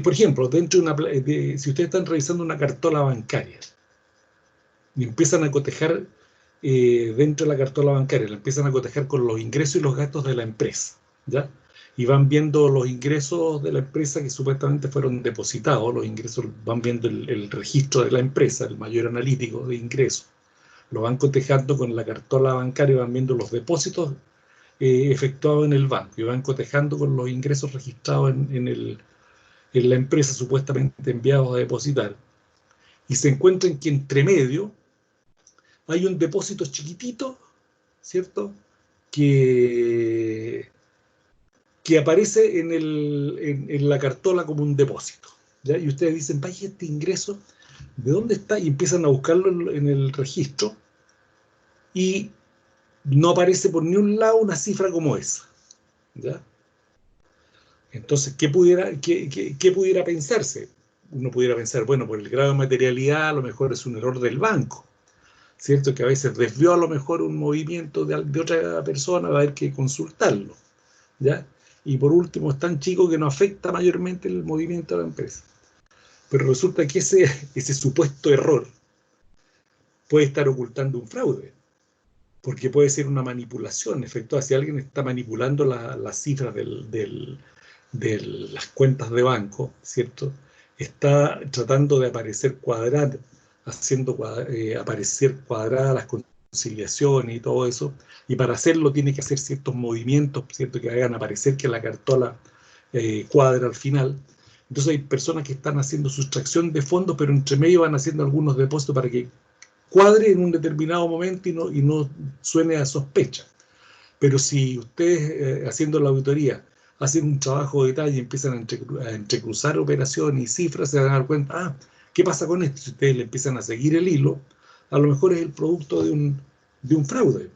por ejemplo, dentro de una, si ustedes están revisando una cartola bancaria y empiezan a cotejar dentro de la cartola bancaria, la empiezan a cotejar con los ingresos y los gastos de la empresa, ¿ya? Y van viendo los ingresos de la empresa que supuestamente fueron depositados, los ingresos, van viendo el registro de la empresa, el mayor analítico de ingresos, lo van cotejando con la cartola bancaria, van viendo los depósitos efectuados en el banco y van cotejando con los ingresos registrados en la empresa supuestamente enviados a depositar. Y se encuentran que entre medio hay un depósito chiquitito, ¿cierto? Que aparece en la cartola como un depósito, ¿ya? Y ustedes dicen, vaya, este ingreso, ¿de dónde está? Y empiezan a buscarlo en el registro y no aparece por ni un lado una cifra como esa, ¿ya? Entonces, ¿qué pudiera pensarse? Uno pudiera pensar, bueno, por el grado de materialidad a lo mejor es un error del banco, ¿cierto? Que a veces desvió a lo mejor un movimiento de otra persona, va a haber que consultarlo, ¿ya? Y por último, es tan chico que no afecta mayormente el movimiento de la empresa. Pero resulta que ese supuesto error puede estar ocultando un fraude, porque puede ser una manipulación efectuada. Si alguien está manipulando las cifras de las cuentas de banco, ¿cierto? Está tratando de haciendo aparecer cuadradas las conciliaciones y todo eso, y para hacerlo tiene que hacer ciertos movimientos, ¿cierto? Que hagan aparecer que la cartola cuadra al final. Entonces hay personas que están haciendo sustracción de fondos, pero entre medio van haciendo algunos depósitos para que cuadre en un determinado momento y no suene a sospecha. Pero si ustedes, haciendo la auditoría, hacen un trabajo de detalle y empiezan a entrecruzar operaciones y cifras, se van a dar cuenta, ¿qué pasa con esto? Si ustedes le empiezan a seguir el hilo, a lo mejor es el producto de un fraude,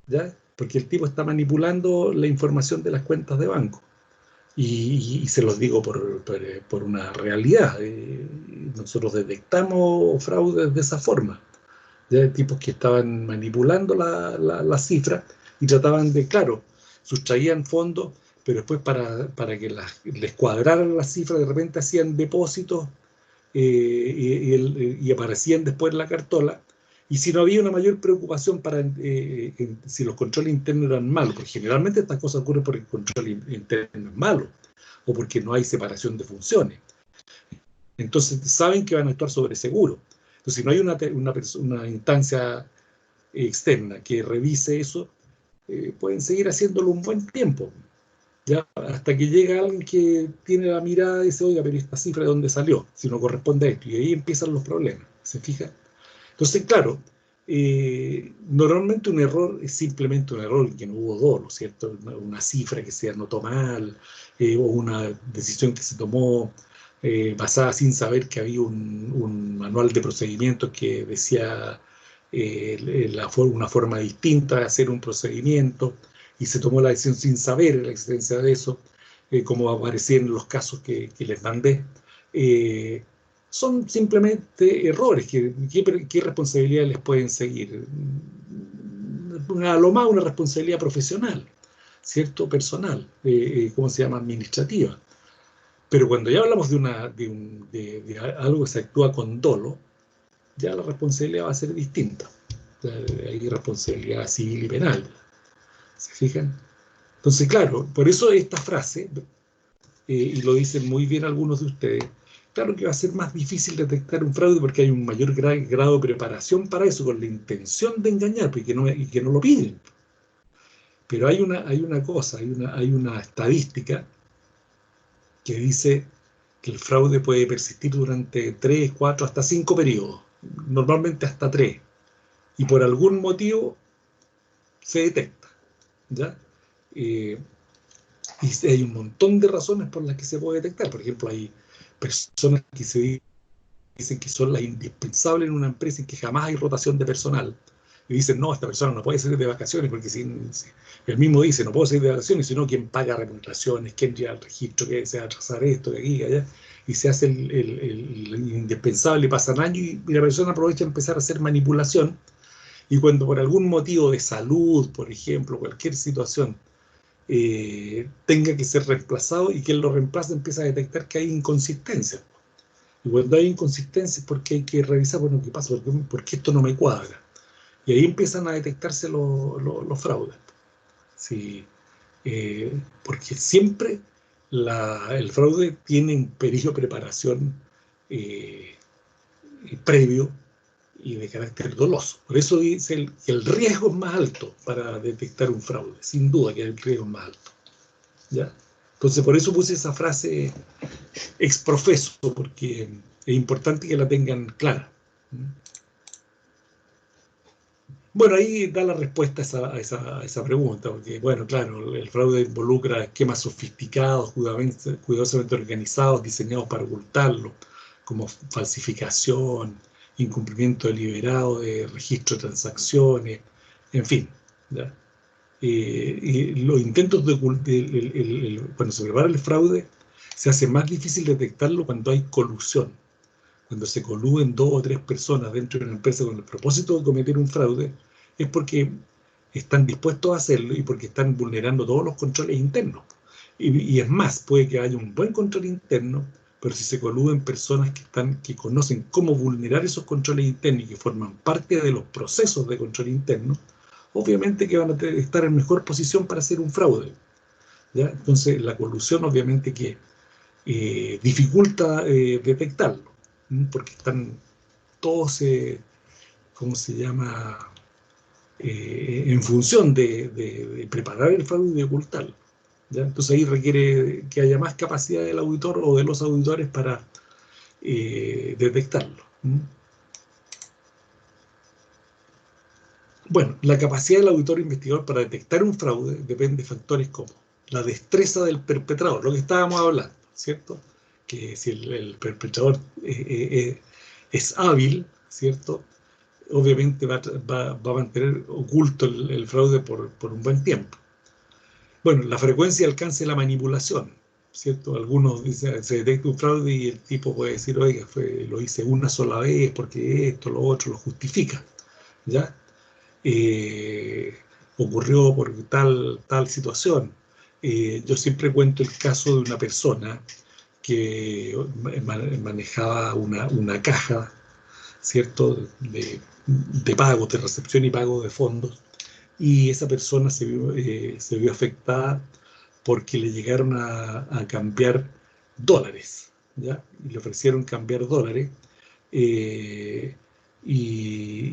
¿ya? Porque el tipo está manipulando la información de las cuentas de banco. Y se los digo por una realidad. Nosotros detectamos fraudes de esa forma. De tipos que estaban manipulando la cifra y trataban de, claro, sustraían fondos, pero después para que les cuadraran las cifras, de repente hacían depósitos y aparecían después en la cartola. Y si no había una mayor preocupación si los controles internos eran malos, porque generalmente estas cosas ocurren porque el control interno es malo, o porque no hay separación de funciones. Entonces saben que van a actuar sobre seguro. Entonces, si no hay una instancia externa que revise eso, pueden seguir haciéndolo un buen tiempo, ¿ya? Hasta que llega alguien que tiene la mirada y dice, oiga, pero esta cifra de dónde salió, si no corresponde a esto, y ahí empiezan los problemas, ¿se fija? Entonces, claro, normalmente un error es simplemente un error que no hubo dolo, ¿cierto? Una cifra que se anotó mal, o una decisión que se tomó basada sin saber que había un manual de procedimientos que decía una forma distinta de hacer un procedimiento, y se tomó la decisión sin saber la existencia de eso, como aparecía en los casos que les mandé. Son simplemente errores. ¿Qué responsabilidad les pueden seguir? A lo más una responsabilidad profesional, ¿cierto? Personal, ¿cómo se llama? Administrativa. Pero cuando ya hablamos de algo que se actúa con dolo, ya la responsabilidad va a ser distinta. Hay responsabilidad civil y penal. ¿Se fijan? Entonces, claro, por eso esta frase, y lo dicen muy bien algunos de ustedes, claro que va a ser más difícil detectar un fraude porque hay un mayor grado de preparación para eso, con la intención de engañar y que no lo piden. Pero hay una cosa, hay una estadística que dice que el fraude puede persistir durante 3, 4, hasta 5 periodos, normalmente hasta 3, y por algún motivo se detecta, ¿ya? Y hay un montón de razones por las que se puede detectar. Por ejemplo, hay personas que se dicen que son las indispensables en una empresa en que jamás hay rotación de personal. Y dicen, no, esta persona no puede salir de vacaciones, porque si él mismo dice, no puedo salir de vacaciones, sino quién paga remuneraciones, quién lleva el registro, que se va a atrasar esto, de aquí, allá, y se hace el indispensable, pasan años, y la persona aprovecha a empezar a hacer manipulación, y cuando por algún motivo de salud, por ejemplo, cualquier situación, tenga que ser reemplazado, y que él lo reemplace, empieza a detectar que hay inconsistencias. Y cuando hay inconsistencias, porque hay que revisar, bueno, ¿qué pasa? ¿Por qué esto no me cuadra? Y ahí empiezan a detectarse los fraudes. Sí, porque siempre el fraude tiene un periodo de preparación previo y de carácter doloso. Por eso dice que el riesgo es más alto para detectar un fraude. Sin duda que el riesgo es más alto. ¿Ya? Entonces, por eso puse esa frase exprofeso, porque es importante que la tengan clara. Bueno, ahí da la respuesta a esa pregunta, porque, bueno, claro, el fraude involucra esquemas sofisticados, cuidadosamente organizados, diseñados para ocultarlo, como falsificación, incumplimiento deliberado de registro de transacciones, en fin, ¿ya? Y los intentos cuando se prepara el fraude, se hace más difícil detectarlo cuando hay colusión. Cuando se coluden 2 o 3 personas dentro de una empresa con el propósito de cometer un fraude, es porque están dispuestos a hacerlo y porque están vulnerando todos los controles internos. Y es más, puede que haya un buen control interno, pero si se coluden personas que conocen cómo vulnerar esos controles internos y que forman parte de los procesos de control interno, obviamente que van a estar en mejor posición para hacer un fraude, ¿ya? Entonces, la colusión obviamente que dificulta detectarlo, porque están todos, ¿cómo se llama?, en función de preparar el fraude y de ocultarlo, ¿ya? Entonces ahí requiere que haya más capacidad del auditor o de los auditores para detectarlo. Bueno, la capacidad del auditor investigador para detectar un fraude depende de factores como la destreza del perpetrador, lo que estábamos hablando, ¿cierto? Que si el perpetrador es hábil, ¿cierto? Obviamente va a mantener oculto el fraude por un buen tiempo. Bueno, la frecuencia y alcance de la manipulación, ¿cierto? Algunos dicen, se detecta un fraude y el tipo puede decir, oiga, lo hice una sola vez porque esto, lo otro, lo justifica, ¿ya? Ocurrió por tal situación. Yo siempre cuento el caso de una persona que manejaba una caja, ¿cierto?, de pago, de recepción y pago de fondos, y esa persona se vio afectada porque le llegaron a cambiar dólares, ¿ya? Y le ofrecieron cambiar dólares, y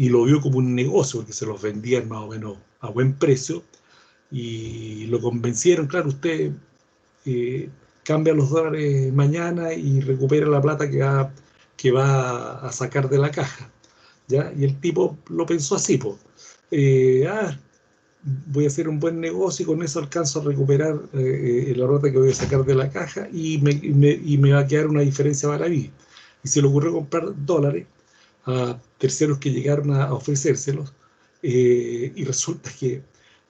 lo vio como un negocio, porque se los vendían más o menos a buen precio, y lo convencieron, claro, usted cambia los dólares mañana y recupera la plata que va a sacar de la caja, ¿ya? Y el tipo lo pensó así, pues, voy a hacer un buen negocio y con eso alcanzo a recuperar la plata que voy a sacar de la caja y me va a quedar una diferencia para mí. Y se le ocurrió comprar dólares a terceros que llegaron a ofrecérselos, y resulta que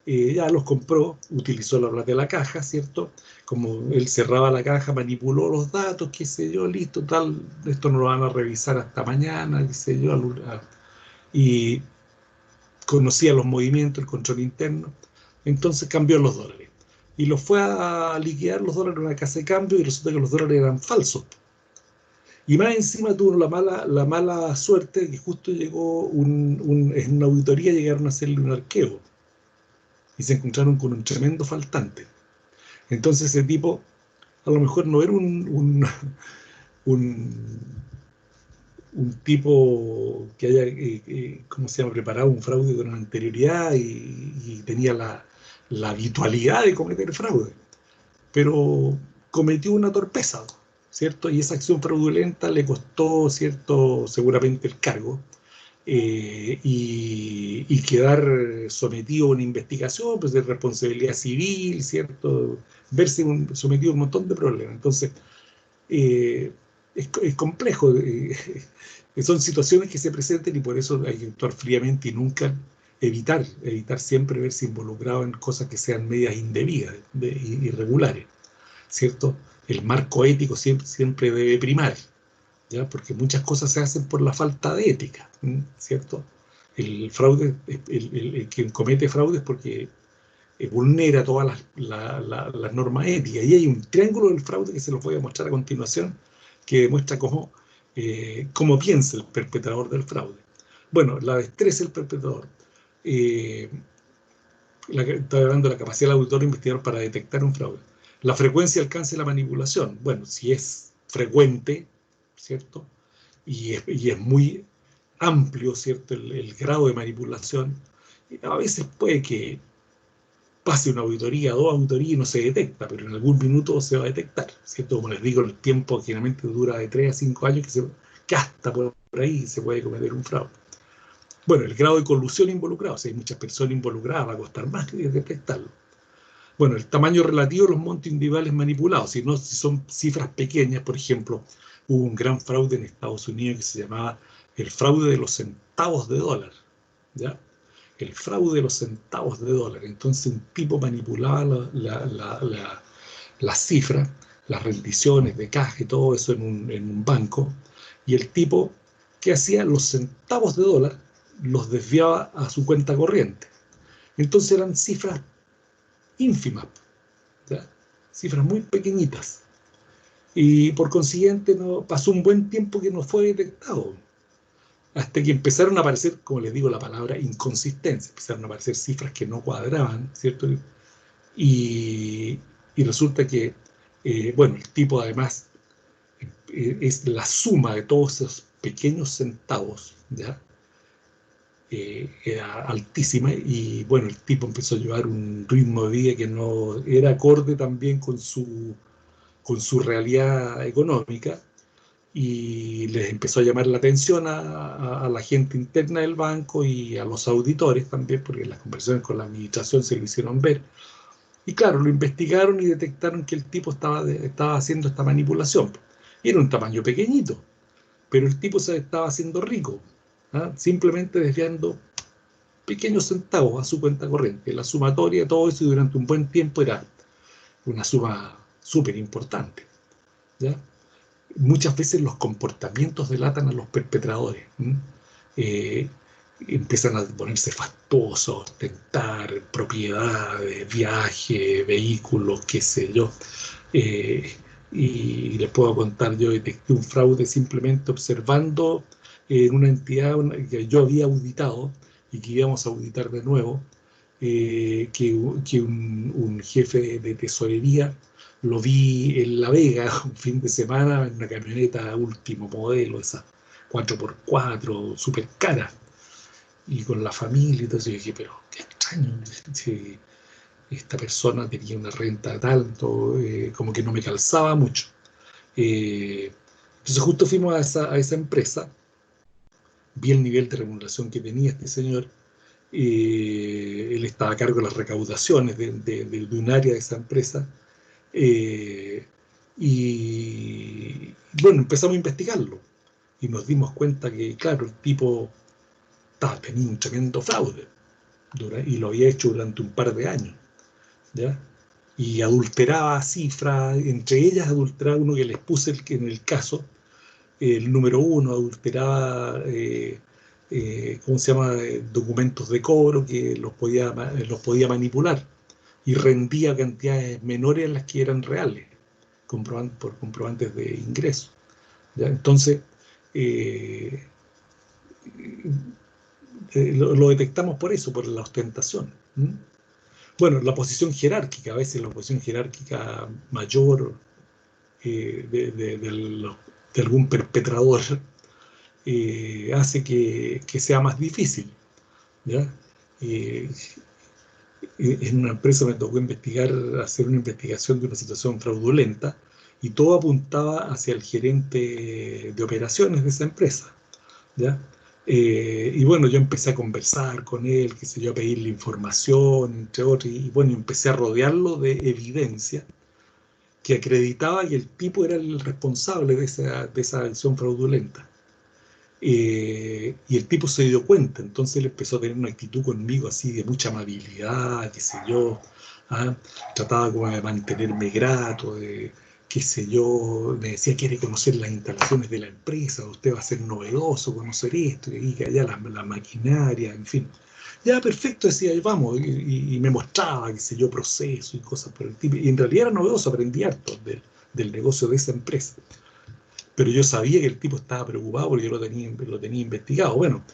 ya los compró, utilizó la plata de la caja, ¿cierto? Como él cerraba la caja, manipuló los datos, qué sé yo, listo, tal, esto no lo van a revisar hasta mañana, qué sé yo, y conocía los movimientos, el control interno, entonces cambió los dólares. Y los fue a liquidar los dólares en una casa de cambio y resulta que los dólares eran falsos. Y más encima tuvo la mala suerte de que justo llegó en una auditoría, llegaron a hacerle un arqueo y se encontraron con un tremendo faltante. Entonces ese tipo a lo mejor no era un tipo que haya, ¿cómo se llama?, preparado un fraude con anterioridad y tenía la habitualidad de cometer fraude, pero cometió una torpeza, ¿cierto? Y esa acción fraudulenta le costó, ¿cierto?, seguramente el cargo, y quedar sometido a una investigación, pues de responsabilidad civil, ¿cierto?, verse sometido a un montón de problemas. Entonces, es complejo. Son situaciones que se presentan y por eso hay que actuar fríamente y nunca evitar siempre verse involucrado en cosas que sean medias indebidas, irregulares, ¿cierto? El marco ético siempre debe primar, ¿ya? Porque muchas cosas se hacen por la falta de ética, ¿cierto? El fraude, quien comete fraude es porque vulnera todas las normas éticas. Y hay un triángulo del fraude que se los voy a mostrar a continuación, que demuestra cómo piensa el perpetrador del fraude. Bueno, la destreza del perpetrador. Estoy hablando de la capacidad del auditor investigador para detectar un fraude. La frecuencia, alcance de la manipulación. Bueno, si es frecuente, ¿cierto? Y es muy amplio, ¿cierto?, el grado de manipulación. A veces puede que pase una auditoría, 2 auditorías y no se detecta, pero en algún minuto se va a detectar, ¿cierto? Como les digo, el tiempo generalmente dura de 3 a 5 años, que hasta por ahí se puede cometer un fraude. Bueno, el grado de colusión involucrado, si hay muchas personas involucradas, va a costar más que detectarlo. Bueno, el tamaño relativo de los montos individuales manipulados, si son cifras pequeñas, por ejemplo, hubo un gran fraude en Estados Unidos que se llamaba el fraude de los centavos de dólar, ¿ya? El fraude de los centavos de dólar. Entonces un tipo manipulaba las cifras, las rendiciones de caja y todo eso en un banco, y el tipo, ¿qué hacía? Los centavos de dólar los desviaba a su cuenta corriente. Entonces eran cifras ínfimas, ¿ya? Cifras muy pequeñitas. Y por consiguiente pasó un buen tiempo que no fue detectado, hasta que empezaron a aparecer, como les digo, la palabra inconsistencia, empezaron a aparecer cifras que no cuadraban, ¿cierto? Y resulta que, bueno, el tipo además es la suma de todos esos pequeños centavos, ¿ya? Era altísima, y bueno, el tipo empezó a llevar un ritmo de vida que no era acorde también con su realidad económica, y les empezó a llamar la atención a la gente interna del banco y a los auditores también, porque las conversaciones con la administración se lo hicieron ver. Y claro, lo investigaron y detectaron que el tipo estaba haciendo esta manipulación. Y era un tamaño pequeñito, pero el tipo se estaba haciendo rico, ¿ah? Simplemente desviando pequeños centavos a su cuenta corriente. La sumatoria de todo eso durante un buen tiempo era una suma súper importante, ¿ya? Muchas veces los comportamientos delatan a los perpetradores. Empiezan a ponerse fastuosos, tentar propiedades, viajes, vehículos, qué sé yo. Y les puedo contar, yo detecté un fraude simplemente observando en una entidad que yo había auditado y que íbamos a auditar de nuevo, que un jefe de tesorería lo vi en La Vega un fin de semana en una camioneta último modelo, esas 4x4, súper cara, y con la familia y todo eso. Y dije, pero qué extraño, si esta persona tenía una renta tanto, como que no me calzaba mucho. Entonces justo fuimos a esa empresa, vi el nivel de remuneración que tenía este señor. Él estaba a cargo de las recaudaciones de un área de esa empresa. Y bueno, empezamos a investigarlo y nos dimos cuenta que, claro, el tipo tenía un tremendo fraude y lo había hecho durante un par de años, ¿ya? Y adulteraba cifras, entre ellas adulteraba uno que les puse en el caso, el número 1, adulteraba, ¿cómo se llama?, documentos de cobro que los podía manipular y rendía cantidades menores a las que eran reales, por comprobantes de ingreso, ¿ya? Entonces, lo detectamos por eso, por la ostentación. Bueno, la posición jerárquica, a veces la posición jerárquica mayor de los algún perpetrador hace que sea más difícil, ¿ya? En una empresa me tocó hacer una investigación de una situación fraudulenta y todo apuntaba hacia el gerente de operaciones de esa empresa, ¿ya? Y bueno, yo empecé a conversar con él, qué sé yo, a pedirle información, entre otros, y bueno, empecé a rodearlo de evidencia que acreditaba que el tipo era el responsable de esa acción fraudulenta. Y el tipo se dio cuenta, entonces él empezó a tener una actitud conmigo así de mucha amabilidad, qué sé yo, trataba como de mantenerme grato, qué sé yo, me decía quiere conocer las instalaciones de la empresa, usted va a ser novedoso conocer esto, y allá la maquinaria, en fin. Ya, perfecto, decía, vamos, y me mostraba, qué sé yo, proceso y cosas por el tipo, y en realidad era novedoso, aprendí harto del negocio de esa empresa. Pero yo sabía que el tipo estaba preocupado porque yo lo tenía investigado. Bueno,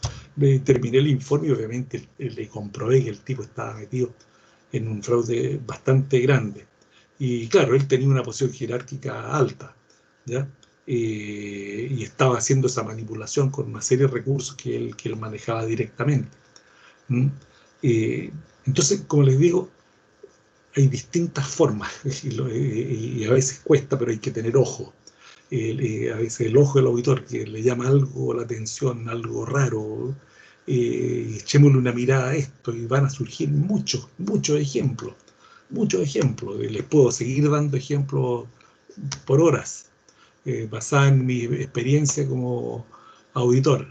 terminé el informe y obviamente le comprobé que el tipo estaba metido en un fraude bastante grande. Y claro, él tenía una posición jerárquica alta, ¿ya? Y estaba haciendo esa manipulación con una serie de recursos que él manejaba directamente. ¿Mm? Entonces, como les digo, hay distintas formas y a veces cuesta, pero hay que tener ojo. A veces el ojo del auditor que le llama algo la atención, algo raro, echémosle una mirada a esto y van a surgir muchos ejemplos, les puedo seguir dando ejemplos por horas, basada en mi experiencia como auditor,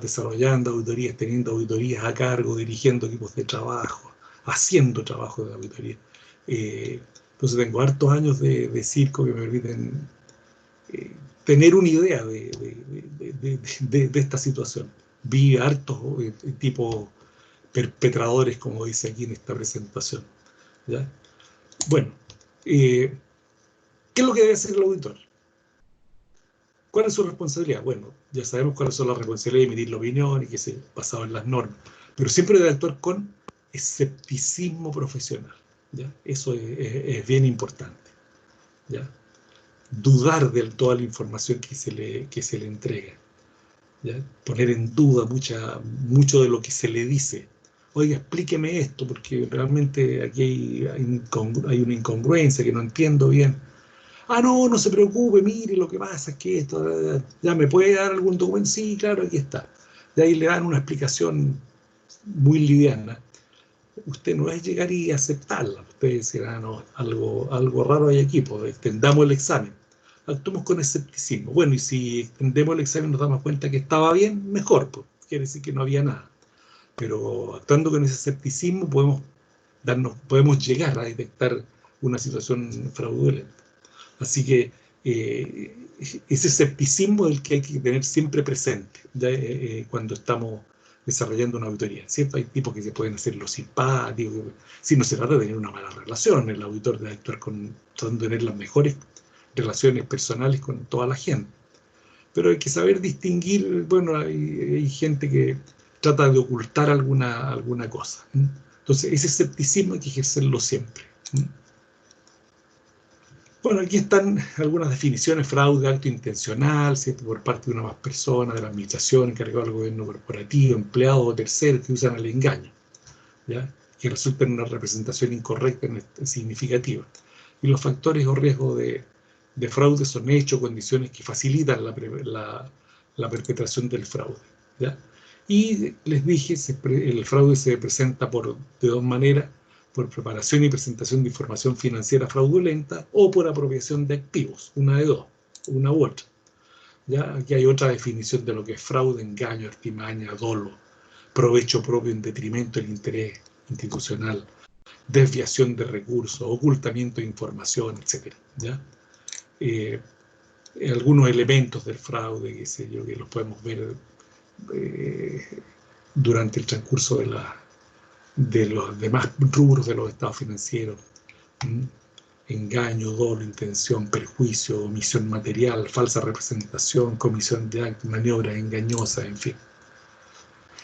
desarrollando auditorías, teniendo auditorías a cargo, dirigiendo equipos de trabajo, haciendo trabajo de auditoría. Entonces tengo hartos años de circo que me permiten tener una idea de esta situación. Vi hartos tipos perpetradores, como dice aquí en esta presentación, ¿ya? Bueno, ¿qué es lo que debe hacer el auditor? ¿Cuál es su responsabilidad? Bueno, ya sabemos cuáles son las responsabilidades de emitir la opinión y que se basado en las normas, pero siempre debe actuar con escepticismo profesional, ¿ya? Eso es bien importante, ¿ya? Dudar de toda la información que se le entrega, ¿ya? Poner en duda mucho de lo que se le dice. Oiga, explíqueme esto, porque realmente aquí hay una incongruencia que no entiendo bien. No se preocupe, mire, lo que pasa es que esto, ya me puede dar algún documento, sí, claro, aquí está. De ahí le dan una explicación muy liviana. Usted no es llegar y aceptarla, usted dirá, no, algo raro hay aquí, pues extendamos el examen. Actuemos con escepticismo. Bueno, y si extendemos el examen y nos damos cuenta que estaba bien, mejor, pues quiere decir que no había nada. Pero actuando con ese escepticismo podemos llegar a detectar una situación fraudulenta. Así que ese escepticismo es el que hay que tener siempre presente cuando estamos desarrollando una auditoría. ¿Cierto? Hay tipos que se pueden hacer los simpáticos. Si no se trata de tener una mala relación, el auditor debe actuar tratando de tener las mejores relaciones personales con toda la gente. Pero hay que saber distinguir, bueno, hay gente que trata de ocultar alguna cosa. Entonces, ese escepticismo hay que ejercerlo siempre. Bueno, aquí están algunas definiciones: fraude, acto intencional, ¿cierto? Por parte de una o más personas, de la administración, encargado del gobierno corporativo, empleados o terceros que usan el engaño, ¿ya? Que resulta en una representación incorrecta significativa. Y los factores o riesgos de fraude son hechos, condiciones que facilitan la perpetración del fraude, ¿ya? Y les dije, el fraude se presenta de dos maneras: por preparación y presentación de información financiera fraudulenta o por apropiación de activos, una de dos, una u otra. ¿Ya? Aquí hay otra definición de lo que es fraude: engaño, artimaña, dolo, provecho propio en detrimento del interés institucional, desviación de recursos, ocultamiento de información, etc. ¿Ya? Algunos elementos del fraude, qué sé yo, que los podemos ver durante el transcurso de los demás rubros de los estados financieros: engaño, dolo, intención, perjuicio, omisión material, falsa representación, comisión de actos, maniobras engañosas, en fin.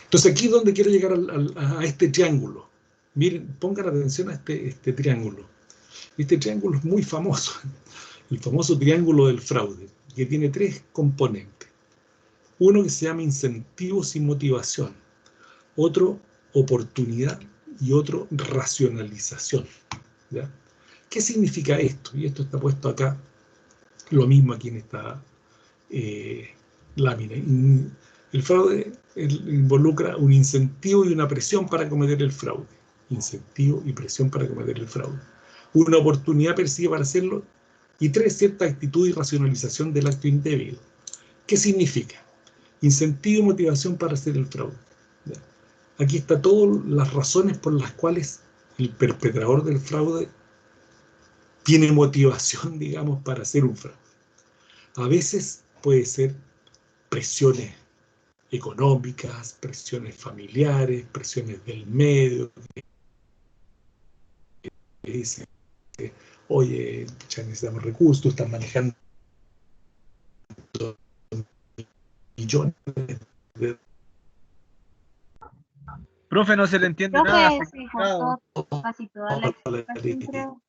Entonces aquí es donde quiero llegar a este triángulo. Miren, pongan atención a este triángulo. Este triángulo es muy famoso, el famoso triángulo del fraude. que tiene tres componentes. Uno que se llama incentivos y motivación, otro oportunidad y otro racionalización. ¿Ya? ¿Qué significa esto? Y esto está puesto acá, lo mismo aquí en esta lámina. El fraude involucra un incentivo y una presión para cometer el fraude. Incentivo y presión para cometer el fraude. Una oportunidad persigue para hacerlo. Y tres, cierta actitud y racionalización del acto indebido. ¿Qué significa? Incentivo y motivación para hacer el fraude. ¿Ya? Aquí están todas las razones por las cuales el perpetrador del fraude tiene motivación, digamos, para hacer un fraude. A veces puede ser presiones económicas, presiones familiares, presiones del medio, que dicen, oye, ya necesitamos recursos, tú estás manejando millones de... Profe, no se le entiende Profe, nada. se cortó casi toda la explicación,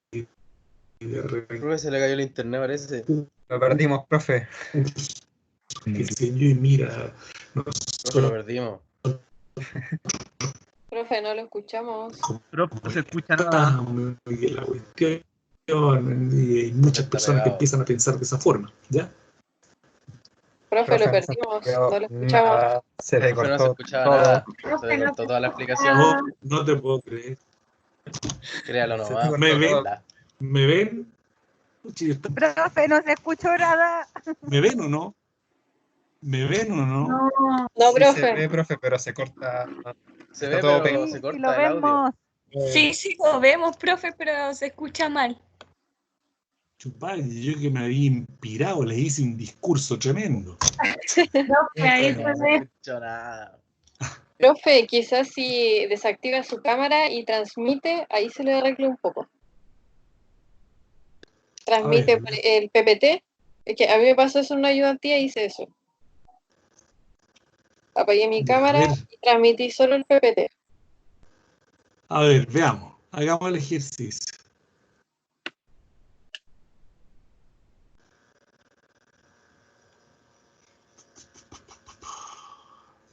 creo. Profe, se le cayó el internet, parece. Lo perdimos, profe. Que se yo y mira, Profe, lo perdimos. Profe, no lo escuchamos. Profe, no se escucha nada. la cuestión, y hay muchas personas que empiezan a pensar de esa forma, ¿ya? Profe, lo Profe, no se perdimos, escuchó no lo escuchamos. nada, se le Profe, no se cortó escuchaba todo. nada. Se Profe, le no cortó se toda la explicación. No, no te puedo creer. Créalo Se te nomás. cortó ¿Me ven? todo. ¿Me ven? Profe, no se escuchó nada. ¿Me ven o no? ¿Me ven o no? No, No, Sí profe. se ve, profe, pero se corta. Se Está ve, todo pero pegado. se Sí, corta lo el audio. vemos. Sí, lo vemos, profe, pero se escucha mal. Chupadre, yo que me había inspirado, le hice un discurso tremendo. profe, ahí se No se ve. escuchó nada. Profe, quizás si desactiva su cámara y transmite, ahí se le arregla un poco. Transmite A ver. por el PPT. Es que a mí me pasó eso en una ayudantía y hice eso. Apagué mi Ya, cámara y transmití solo el PPT. A ver, veamos. Hagamos el ejercicio.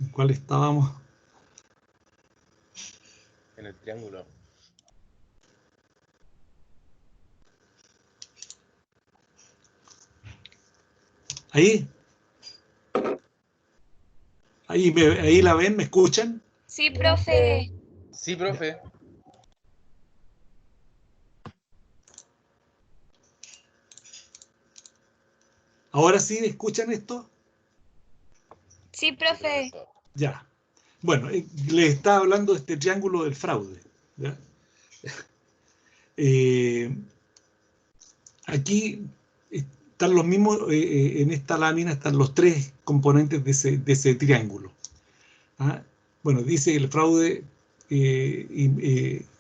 ¿En cuál estábamos? En el triángulo. ¿Ahí? ¿Ahí la ven? ¿Me escuchan? Sí, profe. Sí, profe. ¿Ahora sí escuchan esto? Sí, profe. Ya. Bueno, les estaba hablando de este triángulo del fraude. ¿Ya? Aquí están los mismos, en esta lámina están los tres componentes de ese triángulo. ¿Ah? Bueno, dice que el fraude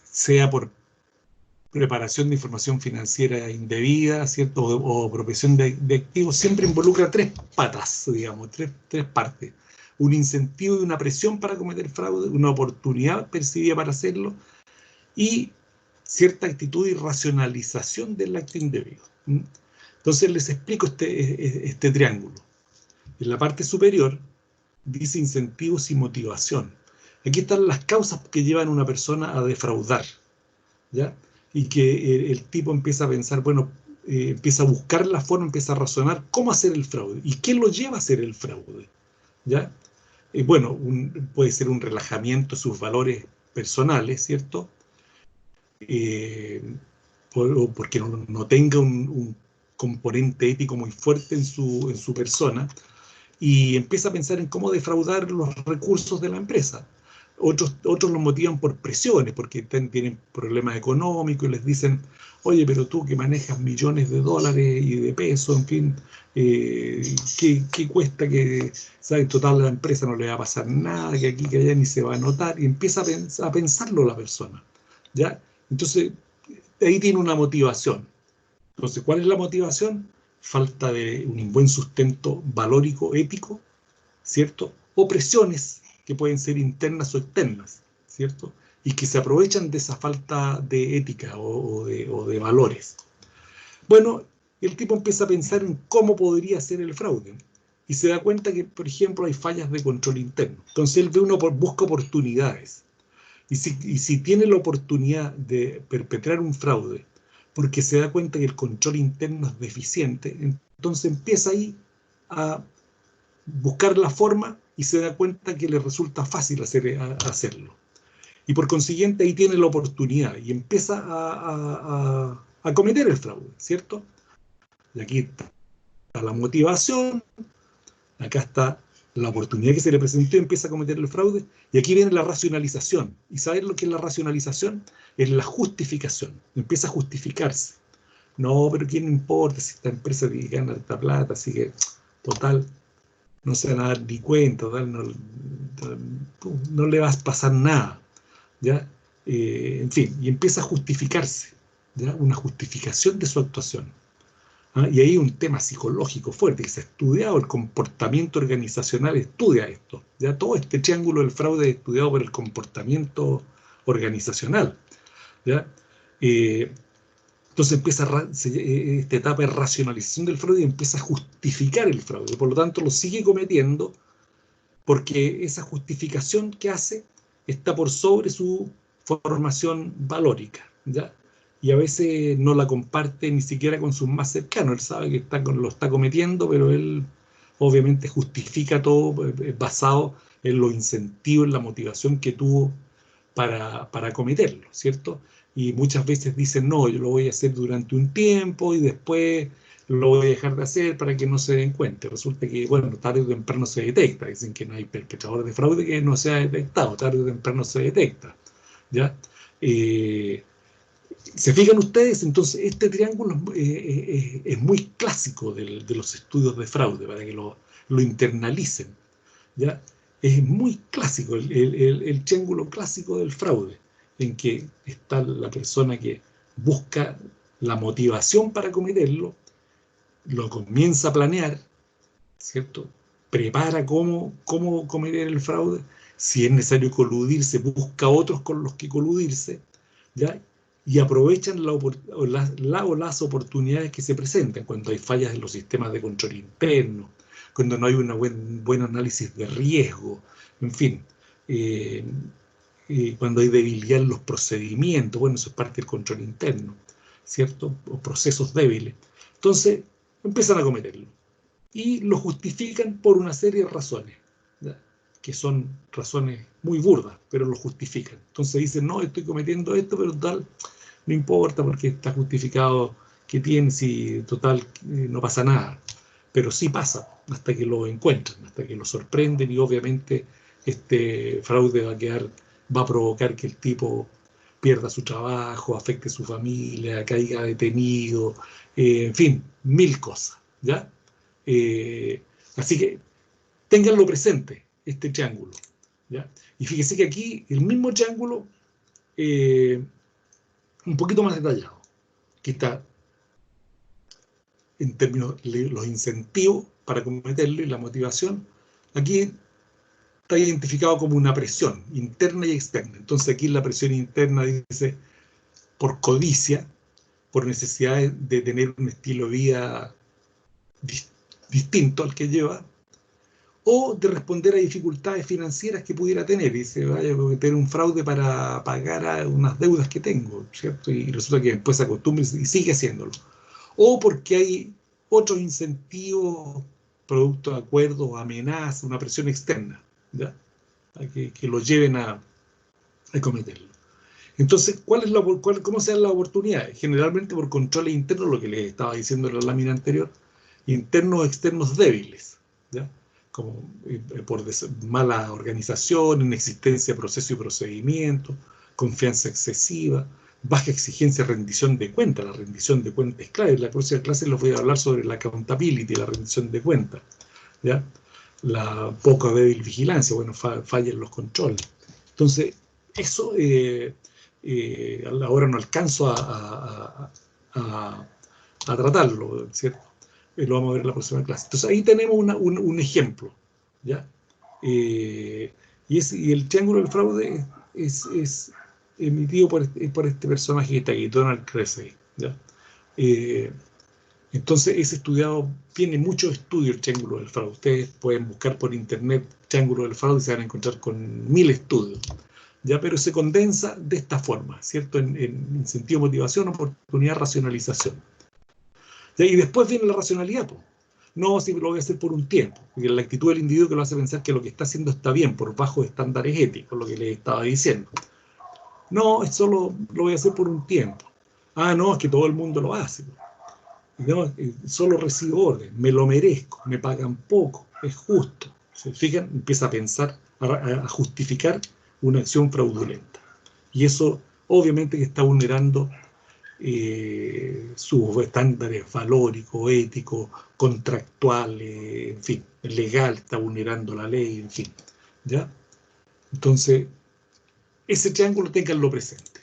sea por preparación de información financiera indebida, ¿cierto? O apropiación de activos, siempre involucra tres patas, digamos, tres partes. Un incentivo y una presión para cometer fraude, una oportunidad percibida para hacerlo y cierta actitud y racionalización del acto indebido. Entonces les explico este triángulo. En la parte superior dice incentivos y motivación. Aquí están las causas que llevan a una persona a defraudar, ¿ya? Y que el tipo empieza a pensar, bueno, empieza a buscar la forma, empieza a razonar cómo hacer el fraude y qué lo lleva a hacer el fraude, ¿ya? Bueno, puede ser un relajamiento de sus valores personales, ¿cierto? O porque no tenga un componente ético muy fuerte en su persona, y empieza a pensar en cómo defraudar los recursos de la empresa. Otros los motivan por presiones, porque tienen problemas económicos y les dicen, oye, pero tú que manejas millones de dólares y de pesos, en fin, ¿qué cuesta que, ¿sabes? Total, a la empresa no le va a pasar nada, que aquí, que allá ni se va a notar, y empieza a pensarlo la persona, ¿ya? Entonces, ahí tiene una motivación. Entonces, ¿cuál es la motivación? Falta de un buen sustento valórico, ético, ¿cierto? O presiones que pueden ser internas o externas, ¿cierto? Y que se aprovechan de esa falta de ética o de valores. Bueno, el tipo empieza a pensar en cómo podría ser el fraude. Y se da cuenta que, por ejemplo, hay fallas de control interno. Entonces él busca oportunidades. Y si tiene la oportunidad de perpetrar un fraude porque se da cuenta que el control interno es deficiente, entonces empieza ahí a buscar la forma y se da cuenta que le resulta fácil hacerlo. Y por consiguiente ahí tiene la oportunidad y empieza a cometer el fraude, ¿cierto? Y aquí está la motivación, acá está la oportunidad que se le presentó y empieza a cometer el fraude, y aquí viene la racionalización. ¿Y saber lo que es la racionalización? Es la justificación, empieza a justificarse. No, pero ¿quién importa si esta empresa gana esta plata? Así que, total, no se van a dar ni cuenta, total, no le va a pasar nada, ¿ya? En fin, y empieza a justificarse, ¿ya? Una justificación de su actuación. Y ahí hay un tema psicológico fuerte, que se ha estudiado, el comportamiento organizacional estudia esto. Ya todo este triángulo del fraude es estudiado por el comportamiento organizacional. ¿Ya? Entonces empieza esta etapa de racionalización del fraude y empieza a justificar el fraude. Por lo tanto, lo sigue cometiendo porque esa justificación que hace está por sobre su formación valórica, ¿ya? Y a veces no la comparte ni siquiera con sus más cercanos. Él sabe que lo está cometiendo, pero él obviamente justifica todo basado en los incentivos, en la motivación que tuvo para cometerlo, ¿cierto? Y muchas veces dicen, no, yo lo voy a hacer durante un tiempo y después lo voy a dejar de hacer para que no se den cuenta. Resulta que, bueno, tarde o temprano se detecta. Dicen que no hay perpetrador de fraude que no se ha detectado, tarde o temprano se detecta, ¿ya? ¿Se fijan ustedes? Entonces, este triángulo es muy clásico de los estudios de fraude, para que lo internalicen, ¿ya? Es muy clásico, el triángulo clásico del fraude, en que está la persona que busca la motivación para cometerlo, lo comienza a planear, ¿cierto? Prepara cómo cometer el fraude, si es necesario coludirse, busca otros con los que coludirse, ¿ya? Y aprovechan las oportunidades que se presentan cuando hay fallas en los sistemas de control interno, cuando no hay un buen análisis de riesgo, en fin, cuando hay debilidad en los procedimientos, bueno, eso es parte del control interno, ¿cierto? O procesos débiles. Entonces, empiezan a cometerlo. Y lo justifican por una serie de razones, ¿ya? Que son razones muy burdas, pero lo justifican. Entonces dicen, no, estoy cometiendo esto, pero total, no importa porque está justificado que tiene, si total no pasa nada. Pero sí pasa, hasta que lo encuentran, hasta que lo sorprenden, y obviamente este fraude va a provocar que el tipo pierda su trabajo, afecte a su familia, caiga detenido, en fin, 1000 cosas, ¿ya? Así que ténganlo presente, este triángulo, ¿ya? Y fíjese que aquí el mismo triángulo, un poquito más detallado, que está en términos de los incentivos para cometerlo y la motivación. Aquí está identificado como una presión interna y externa. Entonces aquí la presión interna dice por codicia, por necesidad de tener un estilo de vida distinto al que lleva, o de responder a dificultades financieras que pudiera tener. Dice, vaya a cometer un fraude para pagar unas deudas que tengo, ¿cierto? Y resulta que después se acostumbra y sigue haciéndolo. O porque hay otros incentivos, producto de acuerdos o amenazas, una presión externa, ¿ya? Que lo lleven a cometerlo. Entonces, ¿cómo se dan las oportunidades? Generalmente por controles internos, lo que les estaba diciendo en la lámina anterior, internos o externos débiles, ¿ya? Como por mala organización, inexistencia de proceso y procedimiento, confianza excesiva, baja exigencia de rendición de cuentas. La rendición de cuentas es clave. En la próxima clase les voy a hablar sobre la accountability, la rendición de cuentas, ¿ya? La poca débil vigilancia, bueno, fallan los controles. Entonces, eso ahora no alcanzo a tratarlo, ¿cierto? Lo vamos a ver en la próxima clase. Entonces ahí tenemos un ejemplo, ¿ya? Y el triángulo del fraude es emitido por este personaje que está aquí, Donald Cressey, ¿ya? Entonces es estudiado, tiene muchos estudios el triángulo del fraude. Ustedes pueden buscar por internet triángulo del fraude y se van a encontrar con 1000 estudios. ¿Ya? Pero se condensa de esta forma, ¿cierto? En sentido motivación, oportunidad, racionalización. ¿Ya? Y después viene la racionalidad, pues. No, si lo voy a hacer por un tiempo, porque la actitud del individuo que lo hace pensar que lo que está haciendo está bien, por bajos estándares éticos, lo que les estaba diciendo. No, es solo lo voy a hacer por un tiempo. Ah, no, es que todo el mundo lo hace. No, solo recibo orden, me lo merezco, me pagan poco, es justo. ¿Se fijan? Empieza a pensar, a justificar una acción fraudulenta. Y eso obviamente que está vulnerando sus estándares valóricos, éticos, contractuales, en fin, legal, está vulnerando la ley, en fin. ¿Ya? Entonces, ese triángulo ténganlo presente.